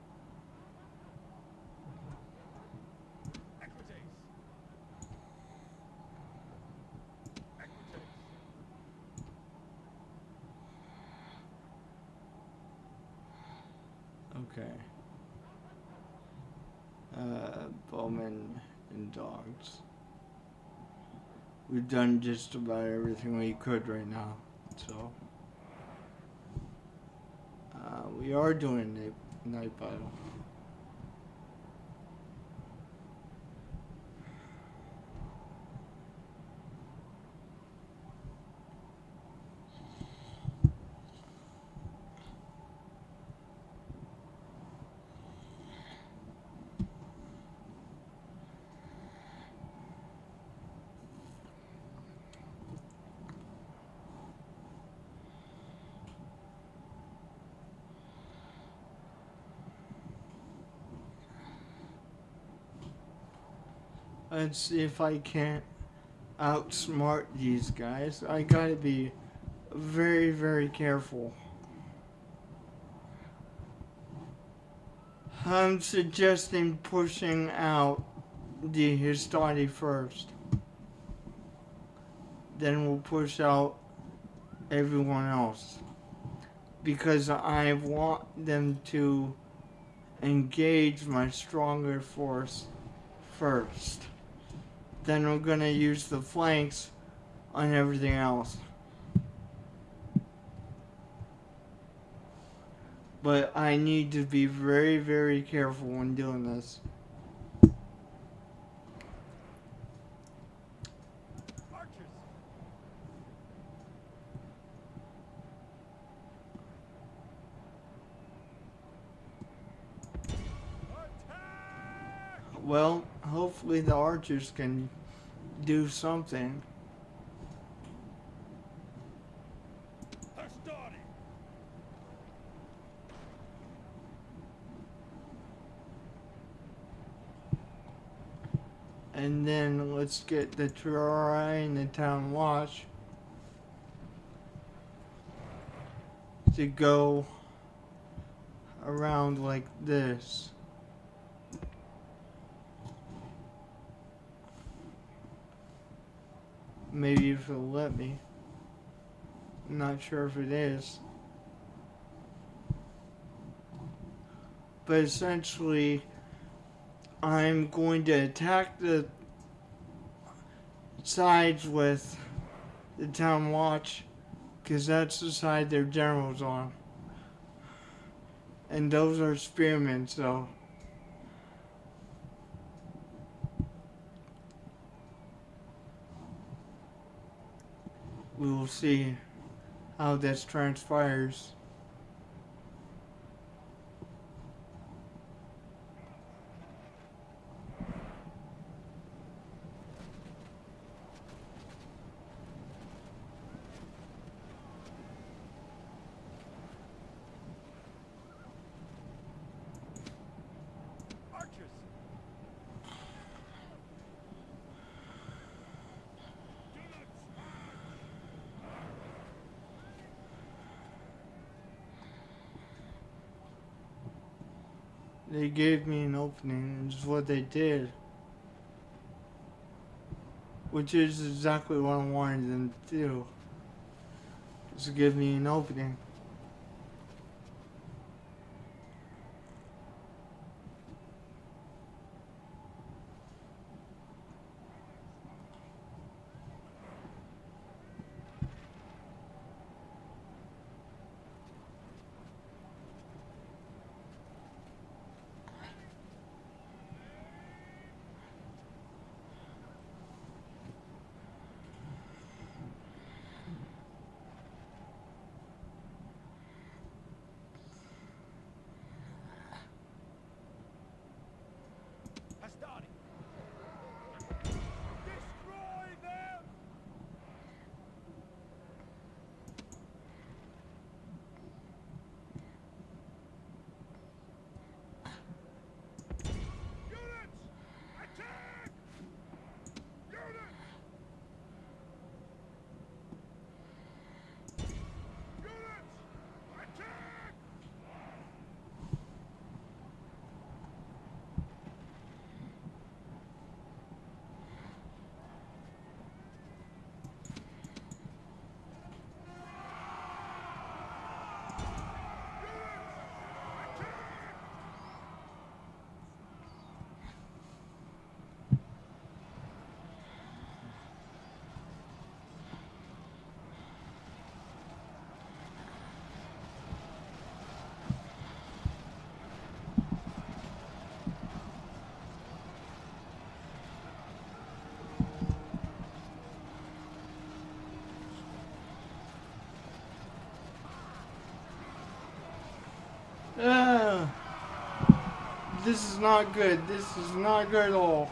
Equites. Equites! Okay. Bowmen and dogs. We've done just about everything we could right now, so. We are doing a night battle. Let's see if I can't outsmart these guys. I gotta be very, very careful. I'm suggesting pushing out the Histati first. Then we'll push out everyone else. Because I want them to engage my stronger force first. Then we're gonna use the flanks on everything else. But I need to be very, very careful when doing this. Archers. Attack! Well, hopefully the archers can do something. Hostati! And then let's get the Terrari and the Town Watch to go around like this. Maybe if it'll let me. I'm not sure if it is. But essentially, I'm going to attack the sides with the Town Watch, because that's the side their general's on. And those are spearmen, so. We will see how this transpires. They gave me an opening, is what they did. Which is exactly what I wanted them to do. Just give me an opening. Hastani! Destroy them! Units! Attack! Units! Units! Attack! Ah, this is not good. This is not good at all.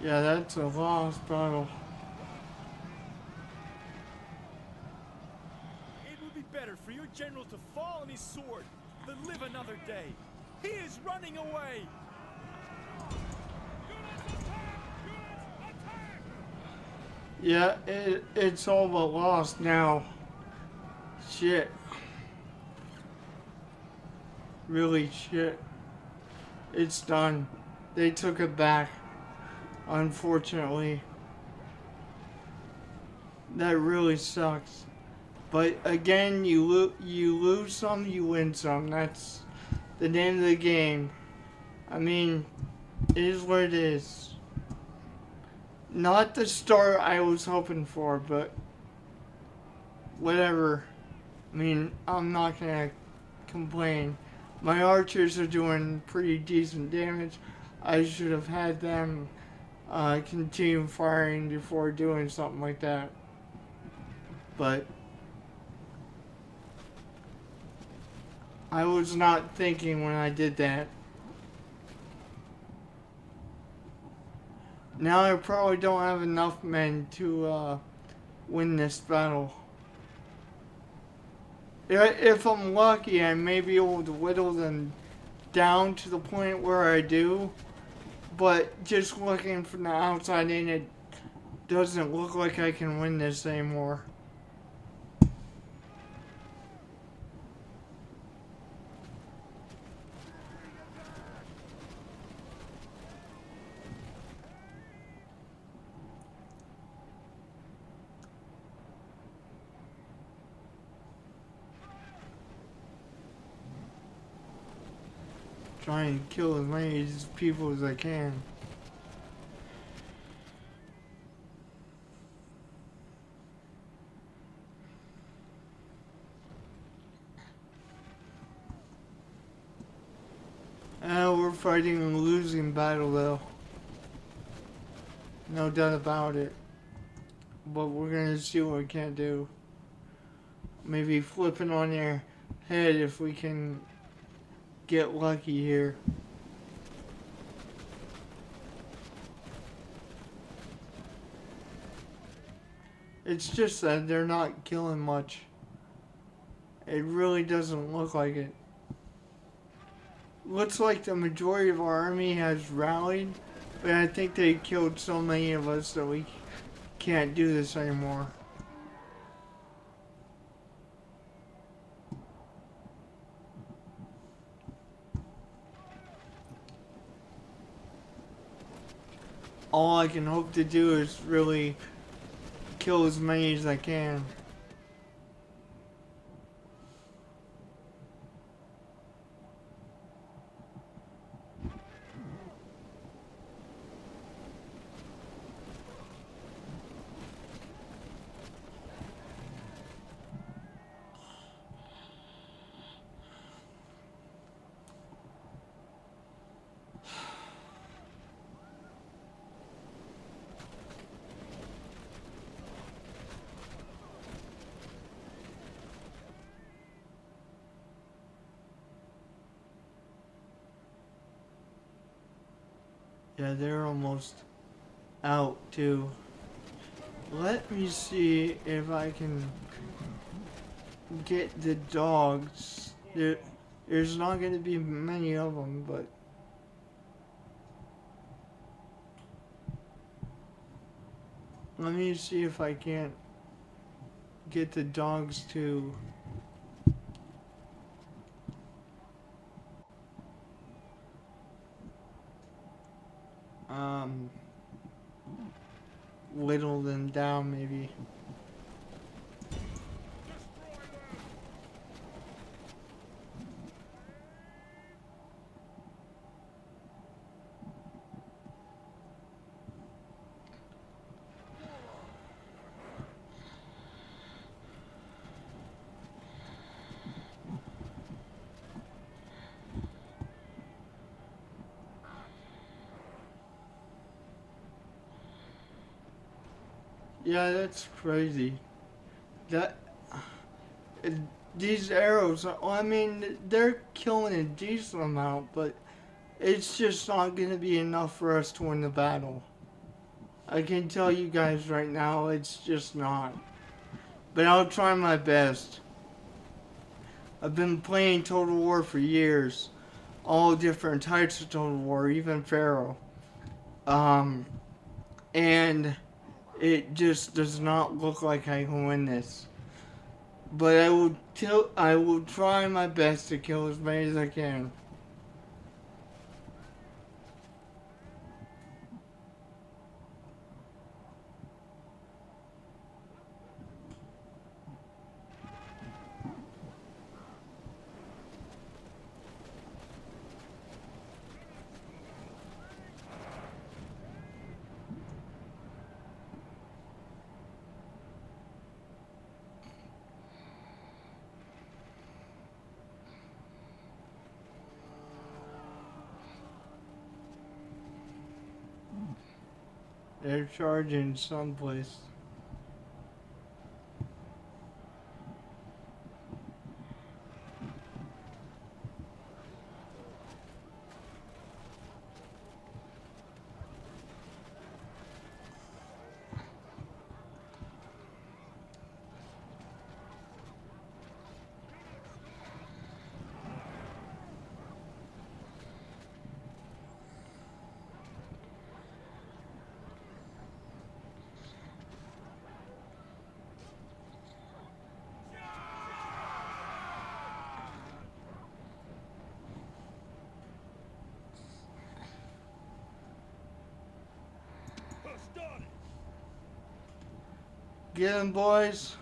Yeah, that's a lost battle. It would be better for your general to fall on his sword than live another day. He is running away! Yeah, it's all but lost now. Shit. Really shit. It's done. They took it back. Unfortunately. That really sucks. But again, you lose some, you win some. That's the name of the game. I mean, it is what it is. Not the start I was hoping for, but whatever. I mean, I'm not gonna complain. My archers are doing pretty decent damage. I should have had them continue firing before doing something like that. But I was not thinking when I did that. Now I probably don't have enough men to win this battle. If I'm lucky, I may be able to whittle them down to the point where I do. But just looking from the outside in, it doesn't look like I can win this anymore. Try and kill as many of these people as I can. We're fighting a losing battle though. No doubt about it. But we're gonna see what we can do. Maybe flipping on their head if we can get lucky here. It's just that they're not killing much. It really doesn't look like it. Looks like the majority of our army has rallied, but I think they killed so many of us that we can't do this anymore. All I can hope to do is really kill as many as I can. Yeah, they're almost out too. Let me see if I can get the dogs. There's not going to be many of them, but let me see if I can't get the dogs to whittle them down maybe. Yeah, that's crazy. That these arrows, I mean, they're killing a decent amount, but it's just not going to be enough for us to win the battle. I can tell you guys right now, it's just not. But I'll try my best. I've been playing Total War for years. All different types of Total War, even Pharaoh. And it just does not look like I can win this. But I will try my best to kill as many as I can. They're charging someplace. Get them, boys.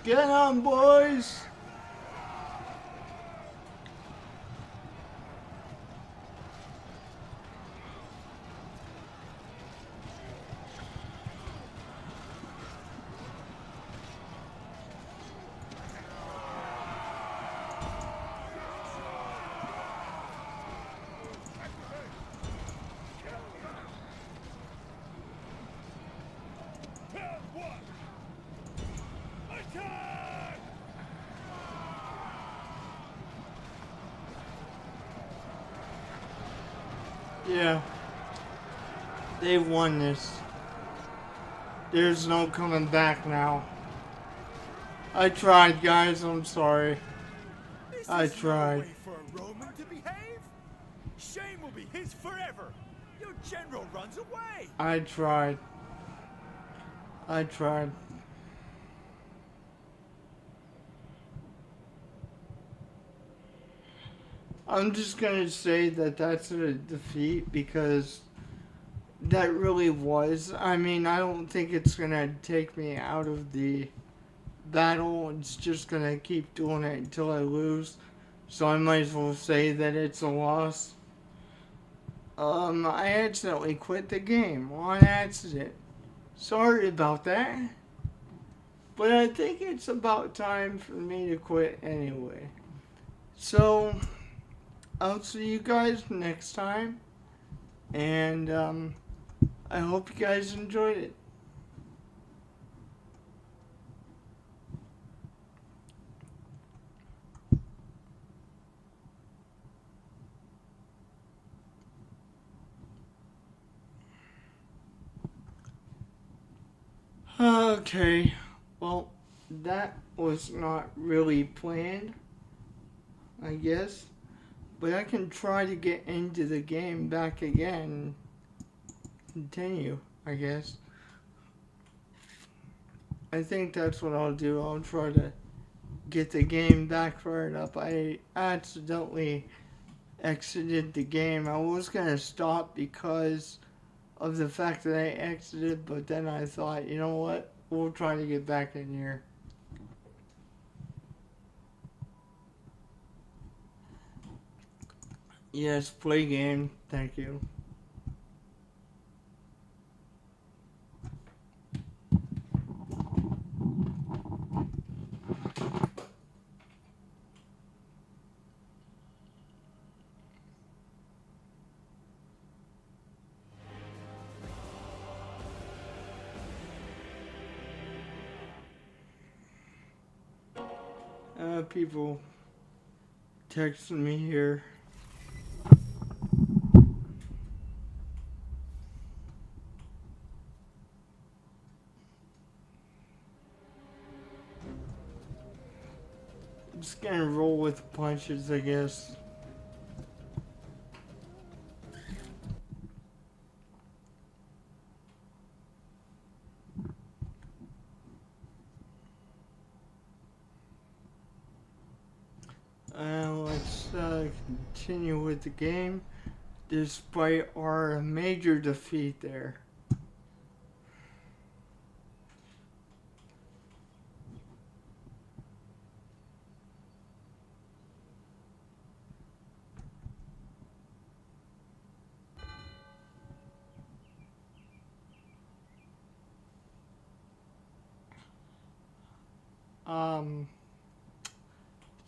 Get on, boys! Yeah. They've won this. There's no coming back now. I tried, guys. I'm sorry. This I is tried. no way for a Roman to behave. Shame will be his forever. Your general runs away. I tried. I tried. I'm just gonna say that that's a defeat because that really was. I mean, I don't think it's gonna take me out of the battle. It's just gonna keep doing it until I lose. So I might as well say that it's a loss. I accidentally quit the game on accident. Sorry about that. But I think it's about time for me to quit anyway. So, I'll see you guys next time. And, I hope you guys enjoyed it. Okay, well, that was not really planned, I guess. But I can try to get into the game back again. Continue, I guess. I think that's what I'll do. I'll try to get the game back fired up. I accidentally exited the game. I was going to stop because of the fact that I exited, but then I thought, you know what? We'll try to get back in here. Yes, play game. Thank you. People texting me here. I'm just gonna roll with the punches, I guess. Let's continue with the game despite our major defeat there.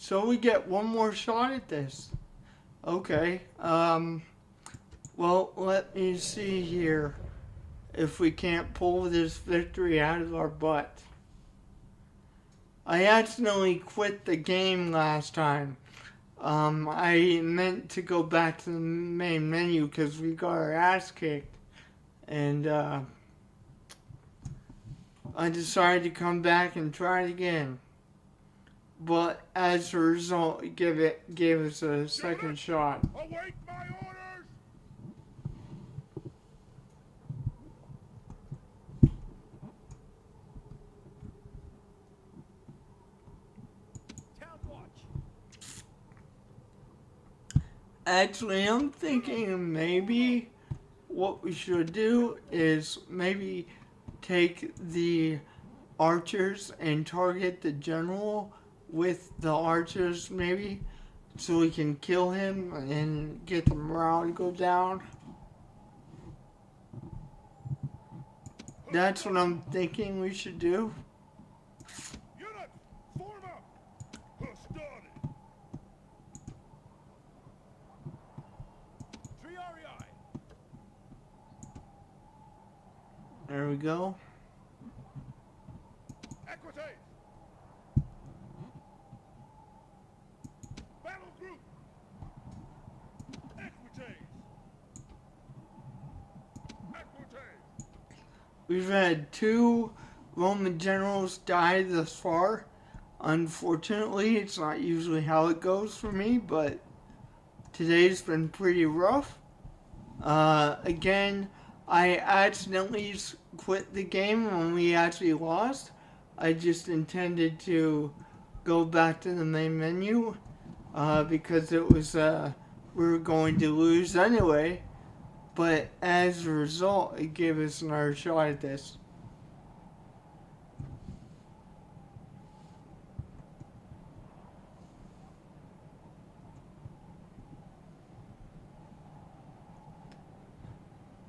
So we get one more shot at this. Okay. Well, let me see here if we can't pull this victory out of our butt. I accidentally quit the game last time. I meant to go back to the main menu because we got our ass kicked. And, I decided to come back and try it again. But as a result, it gave us a second shot. Await my orders! Town watch. Actually, I'm thinking maybe what we should do is maybe take the archers and target the general with the archers maybe so we can kill him and get the morale to go down. That's what I'm thinking we should do. Units, form up. Started. Triarii. There we go. Equites. Battle group. Equites. Equites. We've had 2 Roman generals die thus far. Unfortunately, it's not usually how it goes for me, but today's been pretty rough. Again, I accidentally quit the game when we actually lost. I just intended to go back to the main menu because it was we were going to lose anyway. But as a result, it gave us another shot at this.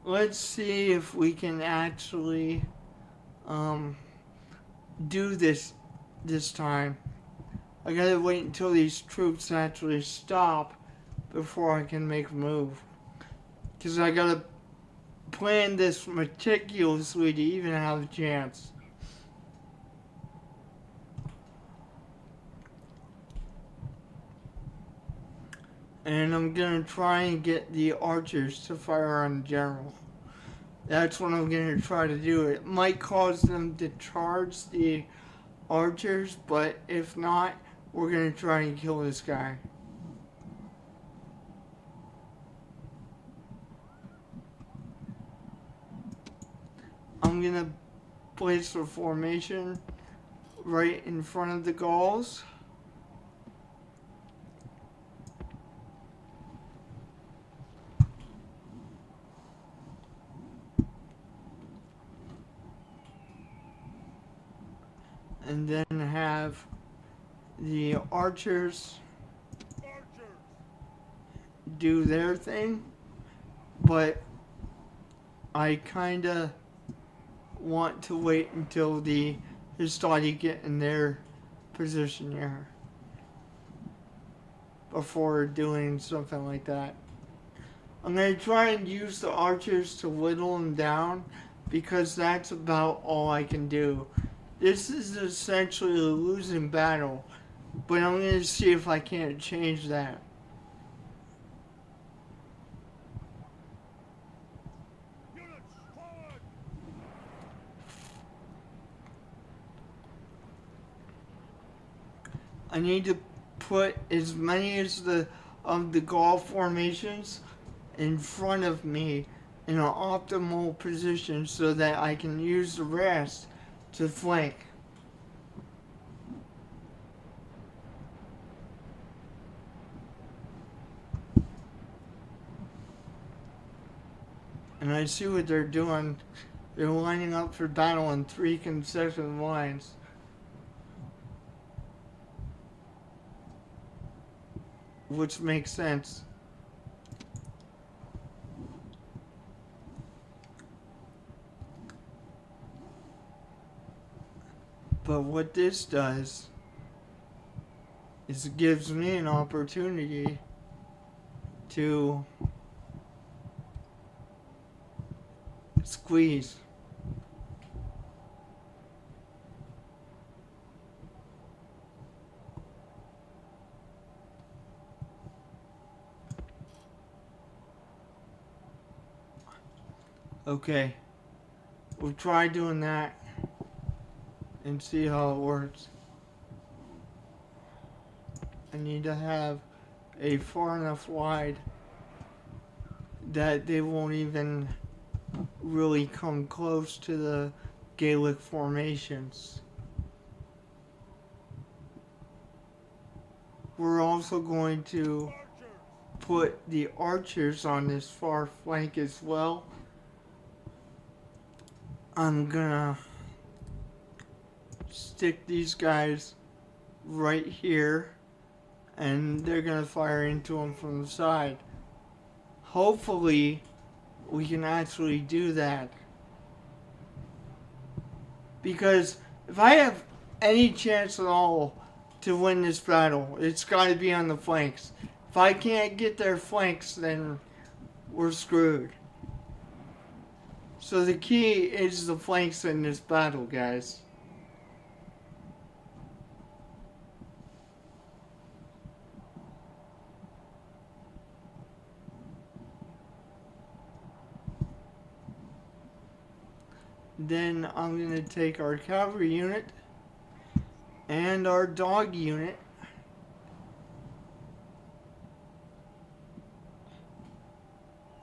Let's see if we can actually do this time. I gotta wait until these troops actually stop before I can make a move. Because I gotta plan this meticulously to even have a chance. And I'm gonna try and get the archers to fire on the general. That's what I'm gonna try to do. It might cause them to charge the archers, but if not, we're gonna try and kill this guy. I'm gonna place a formation right in front of the Gauls. And then have the archers do their thing. But I kinda want to wait until the Histati get in their position here before doing something like that. I'm going to try and use the archers to whittle them down because that's about all I can do. This is essentially a losing battle, but I'm going to see if I can't change that. Units, forward. I need to put as many as the Gaul formations in front of me in an optimal position so that I can use the rest to flank. And I see what they're doing. They're lining up for battle in 3 consecutive lines. Which makes sense. But what this does is it gives me an opportunity to squeeze. Okay, we'll try doing that and see how it works. I need to have a far enough wide that they won't even really come close to the Gaelic formations. We're also going to put the archers on this far flank as well. I'm gonna stick these guys right here, and they're gonna fire into them from the side. Hopefully, we can actually do that. Because if I have any chance at all to win this battle, it's got to be on the flanks. If I can't get their flanks, then we're screwed. So the key is the flanks in this battle, guys. Then I'm going to take our cavalry unit and our dog unit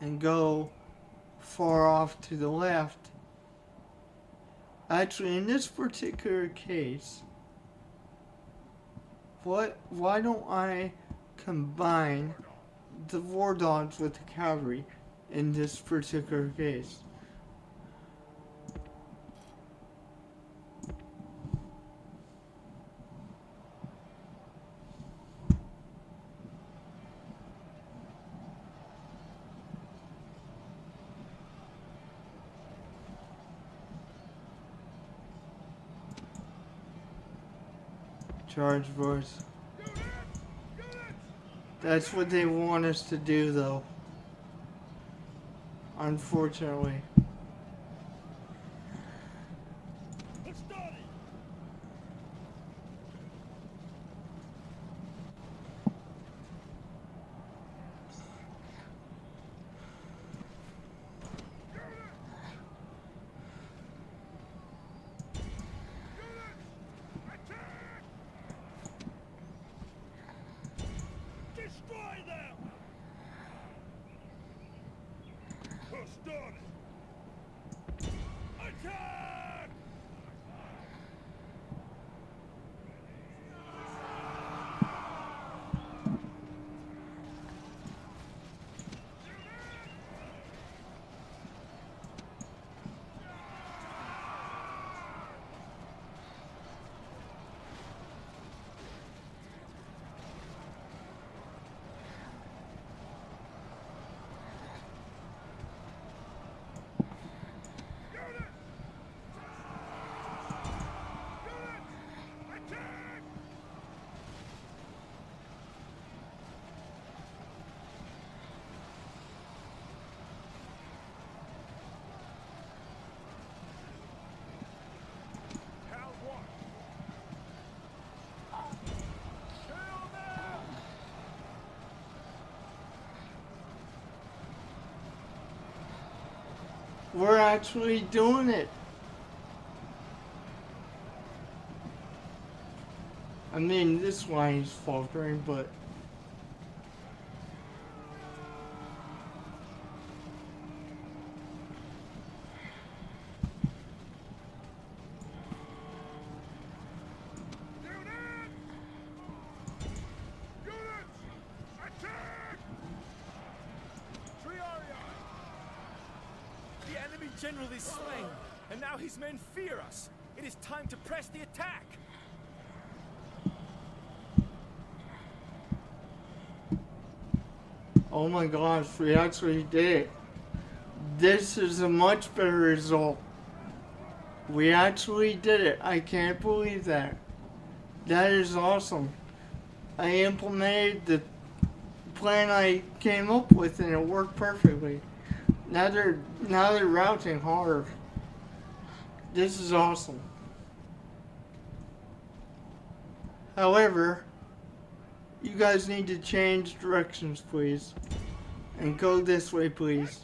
and go far off to the left. Actually, in this particular case, why don't I combine the war dogs with the cavalry in this particular case? Charge boys. That's what they want us to do, though. Unfortunately. Destroy them! Push on it! Attack! We're actually doing it. I mean, this line's faltering, but General is slain, and now his men fear us. It is time to press the attack. oh my gosh, we actually did it. This is a much better result. We actually did it. I can't believe that. That is awesome. I implemented the plan I came up with and it worked perfectly. Now they're routing hard. This is awesome. However, you guys need to change directions, please. And go this way, please.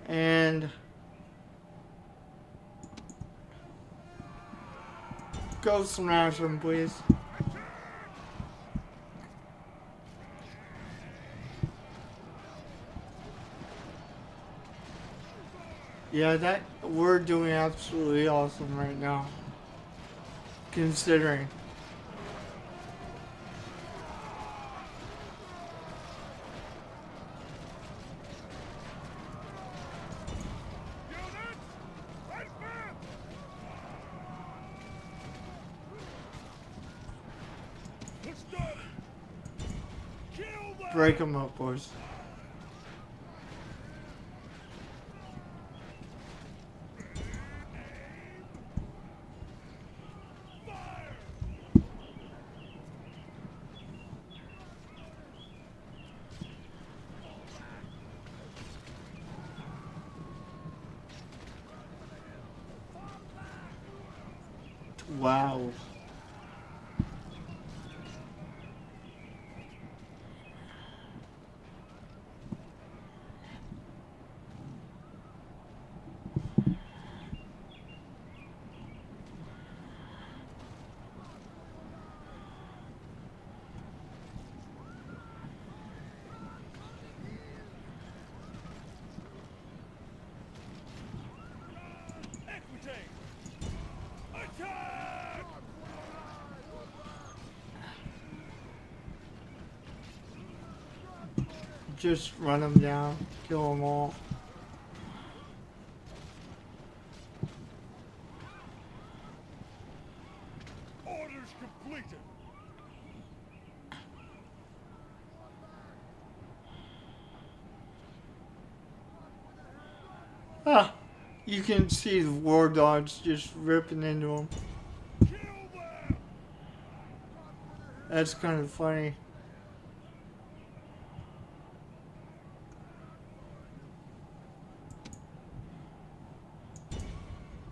And go smash them, please. Yeah, that we're doing absolutely awesome right now. Considering. Break them up, boys. Wow. Equity! Attack! Just run them down. Kill them all. Orders completed. Ah, you can see the war dogs just ripping into them. Kill them! That's kind of funny.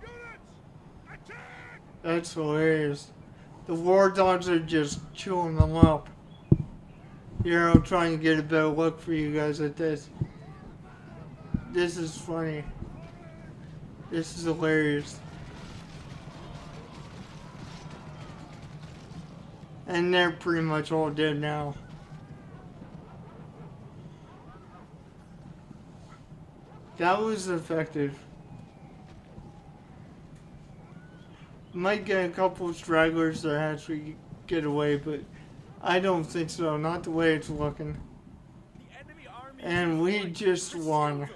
Units! Attack! That's hilarious. The war dogs are just chewing them up. Here, I'm trying to get a better look for you guys at this. This is funny. This is hilarious. And they're pretty much all dead now. That was effective. Might get a couple of stragglers that actually get away, but I don't think so. Not the way it's looking. The enemy army And we just won.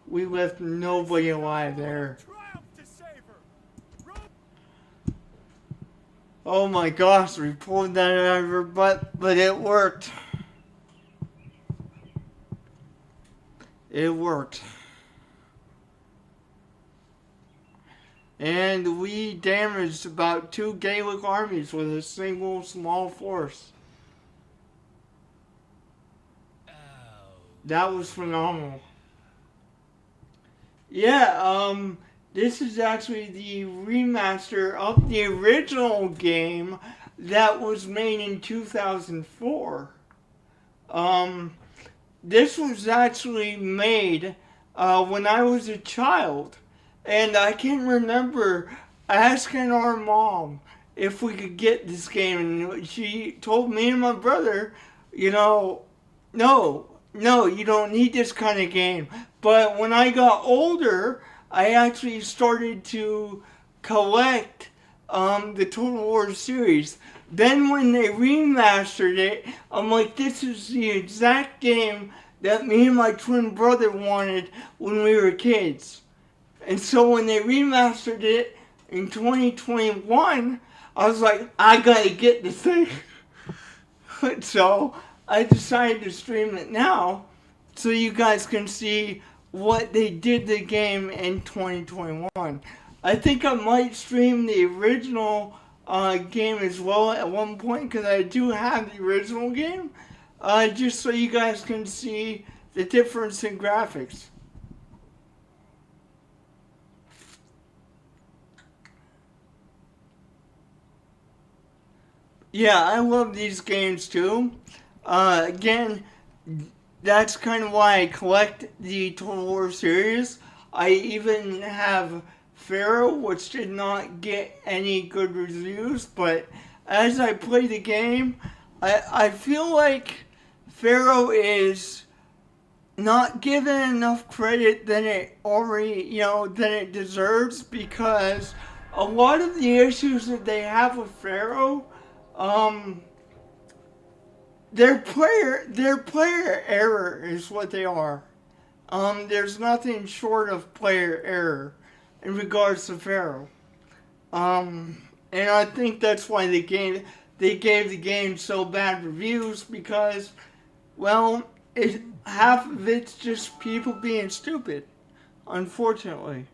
We left nobody alive there. triumph to savor. Oh my gosh, we pulled that out of her butt, but it worked. It worked. And we damaged about 2 Gaelic armies with a single small force. That was phenomenal. Yeah, this is actually the remaster of the original game that was made in 2004. This was actually made when I was a child. And I can remember asking our mom if we could get this game. And she told me and my brother, you know, no, you don't need this kind of game. But when I got older, I actually started to collect the Total War series. Then when they remastered it, I'm like, this is the exact game that me and my twin brother wanted when we were kids. And so when they remastered it in 2021, I was like, I gotta get this thing. So I decided to stream it now so you guys can see what they did to the game in 2021. I think I might stream the original game as well at one point because I do have the original game, just so you guys can see the difference in graphics. Yeah, I love these games too. Again, that's kind of why I collect the Total War series. I even have Pharaoh, which did not get any good reviews, but as I play the game, I feel like Pharaoh is not given enough credit than it already, than it deserves, because a lot of the issues that they have with Pharaoh, their player error is what they are. There's nothing short of player error in regards to Pharaoh. And I think that's why they gave the game so bad reviews, because Well, half of it's just people being stupid, unfortunately.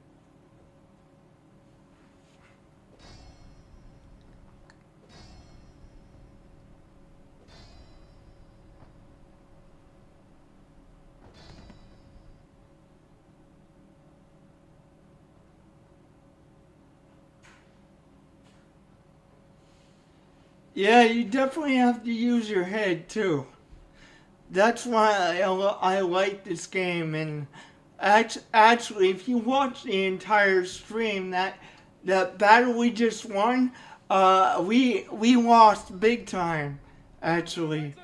Yeah, you definitely have to use your head too. That's why I like this game. And actually, if you watch the entire stream, that battle we just won, we lost big time, actually.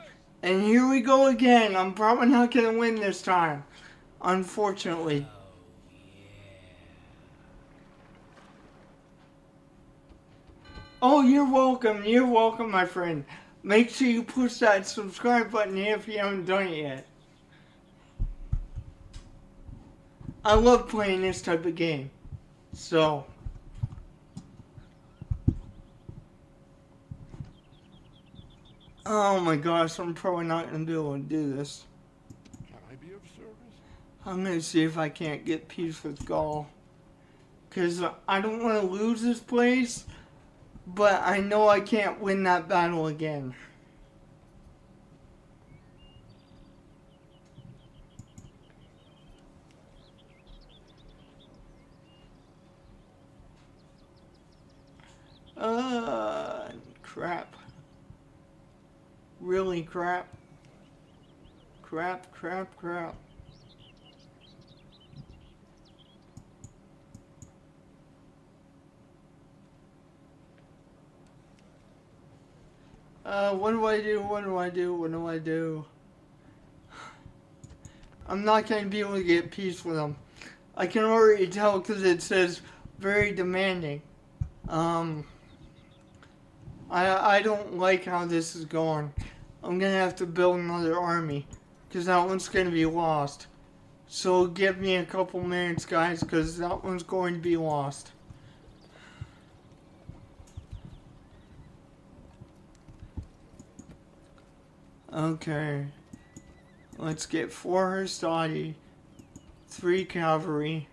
And here we go again. I'm probably not gonna win this time, unfortunately. Oh, you're welcome. You're welcome, my friend. Make sure you push that subscribe button here if you haven't done it yet. I love playing this type of game. So, oh my gosh, I'm probably not going to be able to do this. Can I be of service? I'm going to see if I can't get peace with Gaul. Because I don't want to lose this place, but I know I can't win that battle again. Crap. Really crap. Crap. What do I do? I'm not going to be able to get peace with them. I can already tell because it says very demanding. I don't like how this is going. I'm going to have to build another army because that one's going to be lost. So give me a couple minutes, guys, because that one's going to be lost. Okay. Let's get 4 Hastati, 3 cavalry,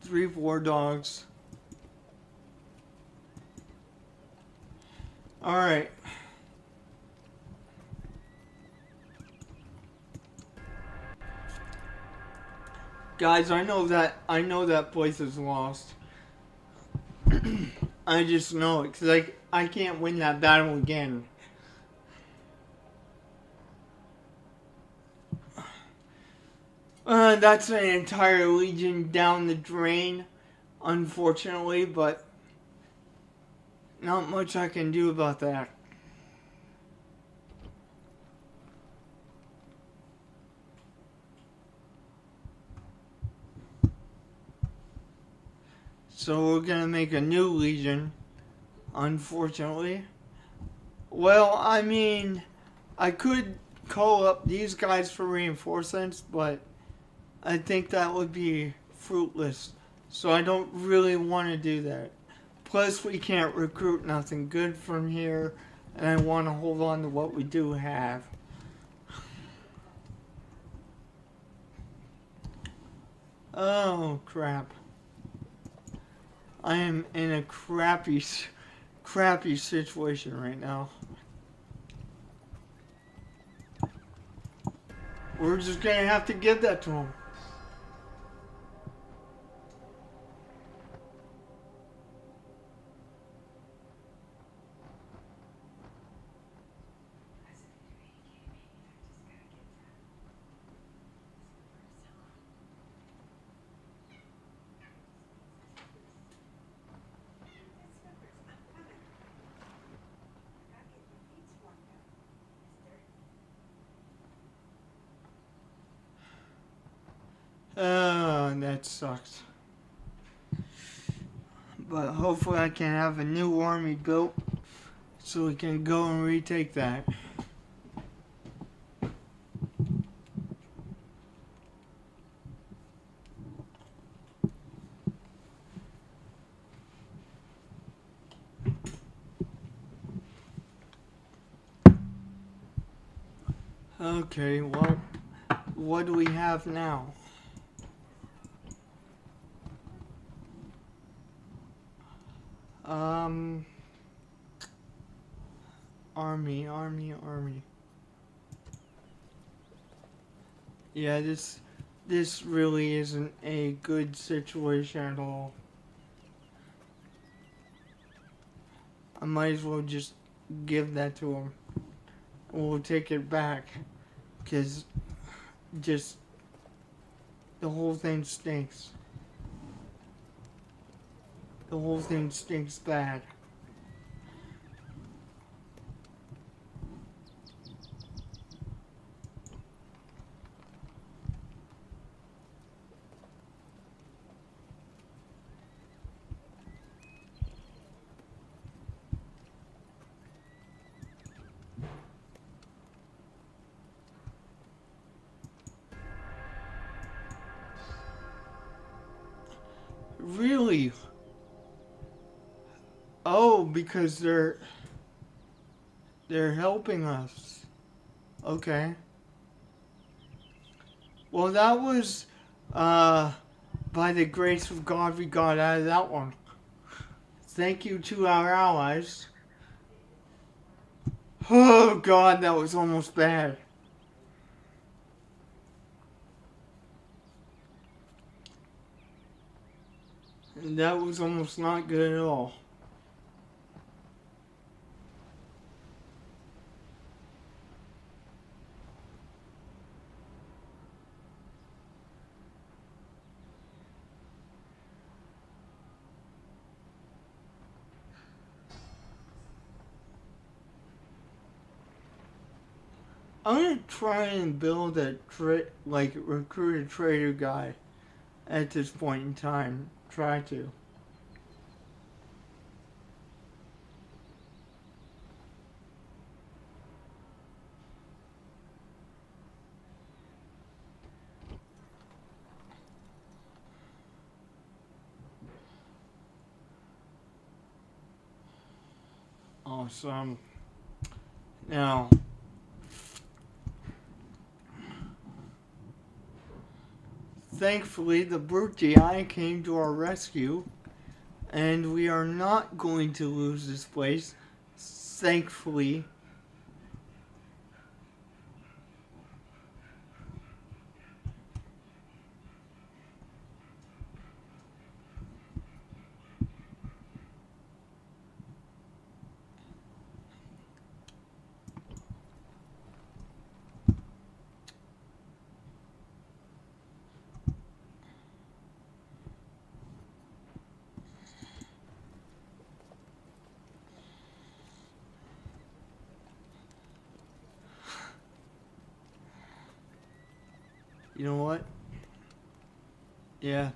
3 war dogs. Alright. Guys, I know that place is lost. I just know it, because I can't win that battle again. That's an entire legion down the drain, unfortunately, but not much I can do about that. So we're gonna make a new legion, unfortunately. Well, I mean, I could call up these guys for reinforcements, but I think that would be fruitless. So I don't really want to do that. Plus, we can't recruit nothing good from here, and I want to hold on to what we do have. Oh, crap. I am in a crappy situation right now. We're just gonna have to give that to him. Oh, that sucks. But hopefully I can have a new army built so we can go and retake that. Okay, well, what do we have now? Um, army. Yeah, this really isn't a good situation at all. I might as well just give that to him. We'll take it back, cause just the whole thing stinks. The whole thing stinks bad. Really? Oh, because they're helping us. Okay. Well, that was uh by the grace of God we got out of that one. Thank you to our allies. Oh God, that was almost bad. That was almost not good at all. I'm gonna try and build a recruit a trader guy at this point in time. Try to. Awesome. Now, thankfully, the brute GI came to our rescue, and we are not going to lose this place. Thankfully. You know what? Yeah.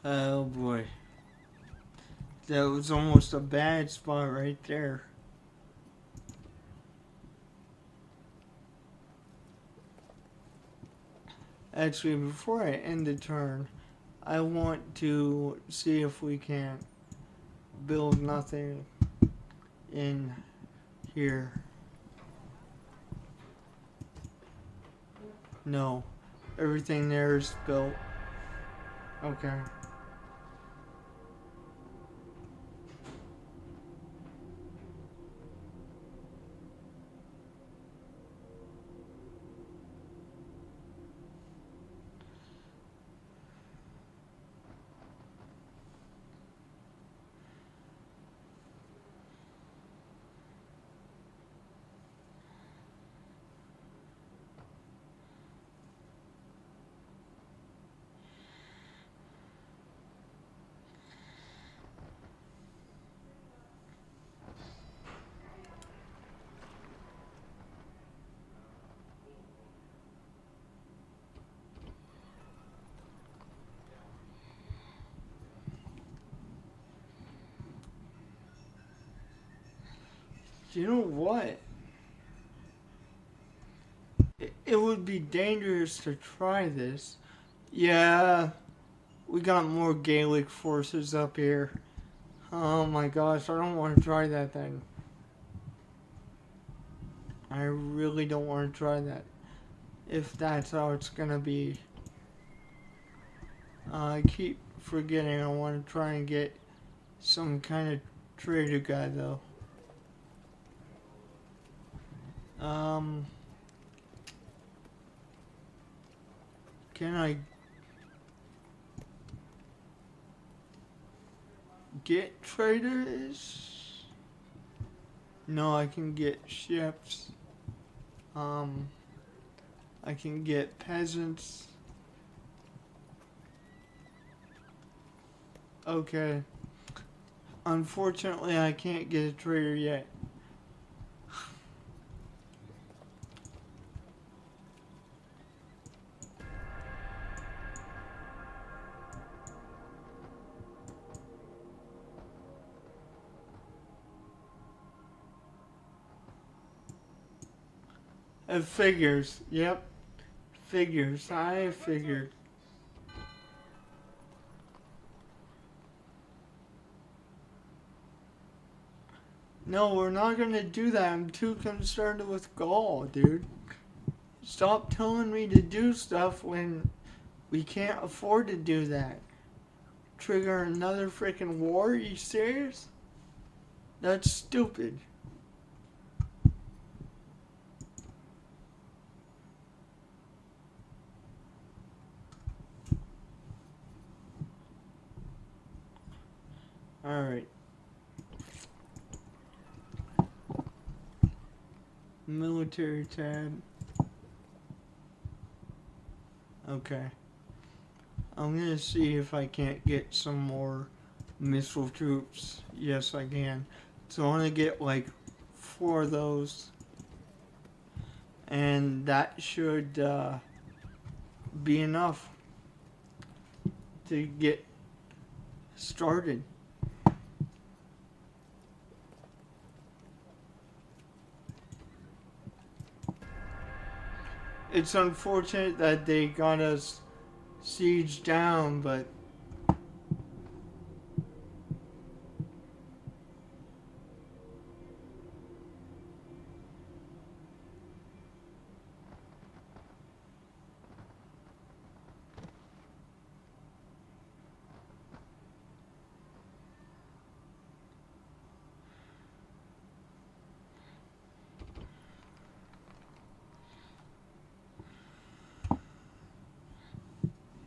Oh boy. That was almost a bad spot right there. Actually, before I end the turn, I want to see if we can build nothing in here. No. Everything there is built. Okay. You know what? It would be dangerous to try this. Yeah, we got more Gaelic forces up here. Oh my gosh, I don't want to try that thing. I really don't want to try that. If that's how it's gonna be. I keep forgetting I want to try and get some kind of trader guy though. Um, can I get traders? No, I can get ships. Um, I can get peasants. Okay. Unfortunately, I can't get a trader yet. It figures. Yep. Figures. I figured. No, we're not gonna do that. I'm too concerned with Gaul, dude. Stop telling me to do stuff when we can't afford to do that. Trigger another freaking war? Are you serious? That's stupid. Alright. Military tab. Okay. I'm gonna see if I can't get some more missile troops. Yes, I can. So I want to get like 4 of those. And that should be enough to get started. It's unfortunate that they got us sieged down, but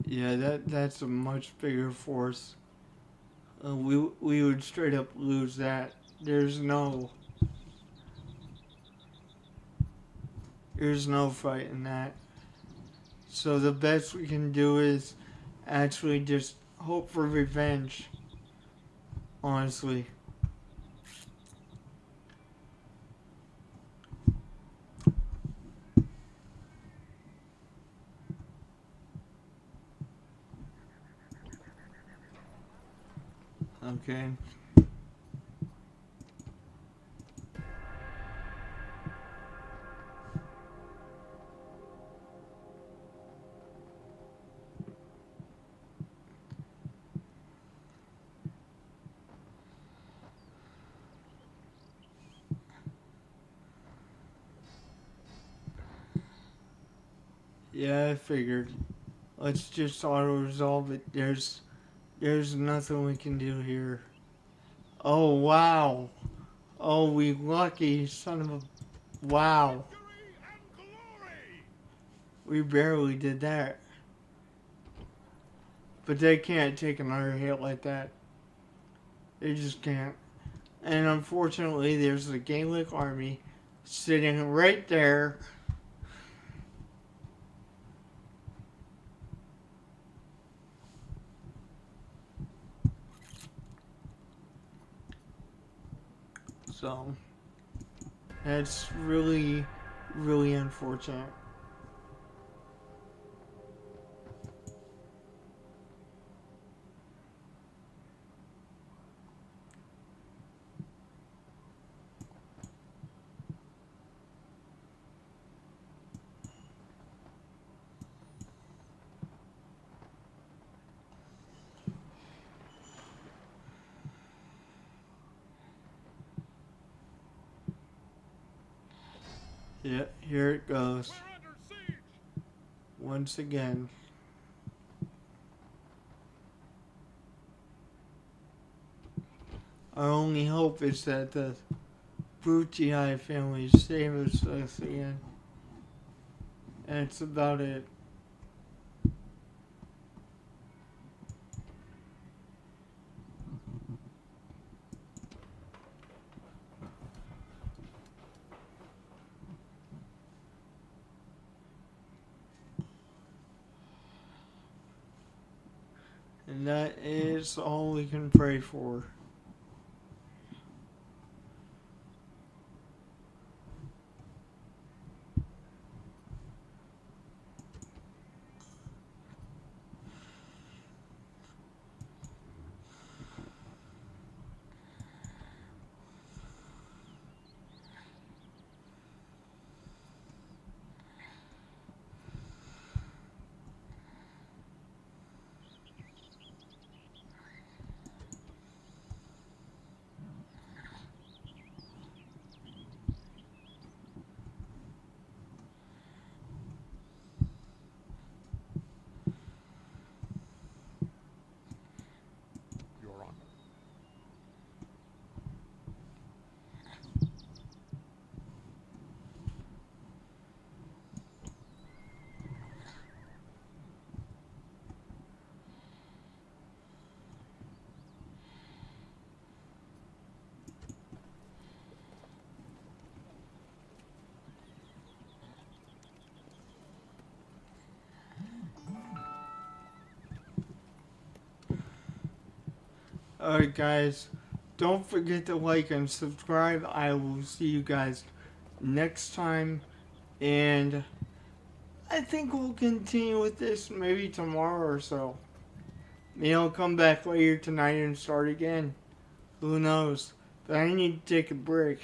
yeah, that's a much bigger force. We would straight up lose that. There's no fight in that. So the best we can do is actually just hope for revenge. Honestly. Okay. Yeah, I figured. Let's just auto resolve it. There's nothing we can do here. Oh wow. Oh, we lucky son of a wow. Victory and glory! We barely did that. But they can't take another hit like that. They just can't. And unfortunately, there's the Gaelic army sitting right there. So, that's really, really unfortunate. Yeah, here it goes. We're under siege. Once again. Our only hope is that the Brutii family saves us again. And that's about it. And that is all we can pray for. Your Honor. Alright, guys. Don't forget to like and subscribe. I will see you guys next time. And I think we'll continue with this maybe tomorrow or so. Maybe I'll come back later tonight and start again. Who knows? But I need to take a break.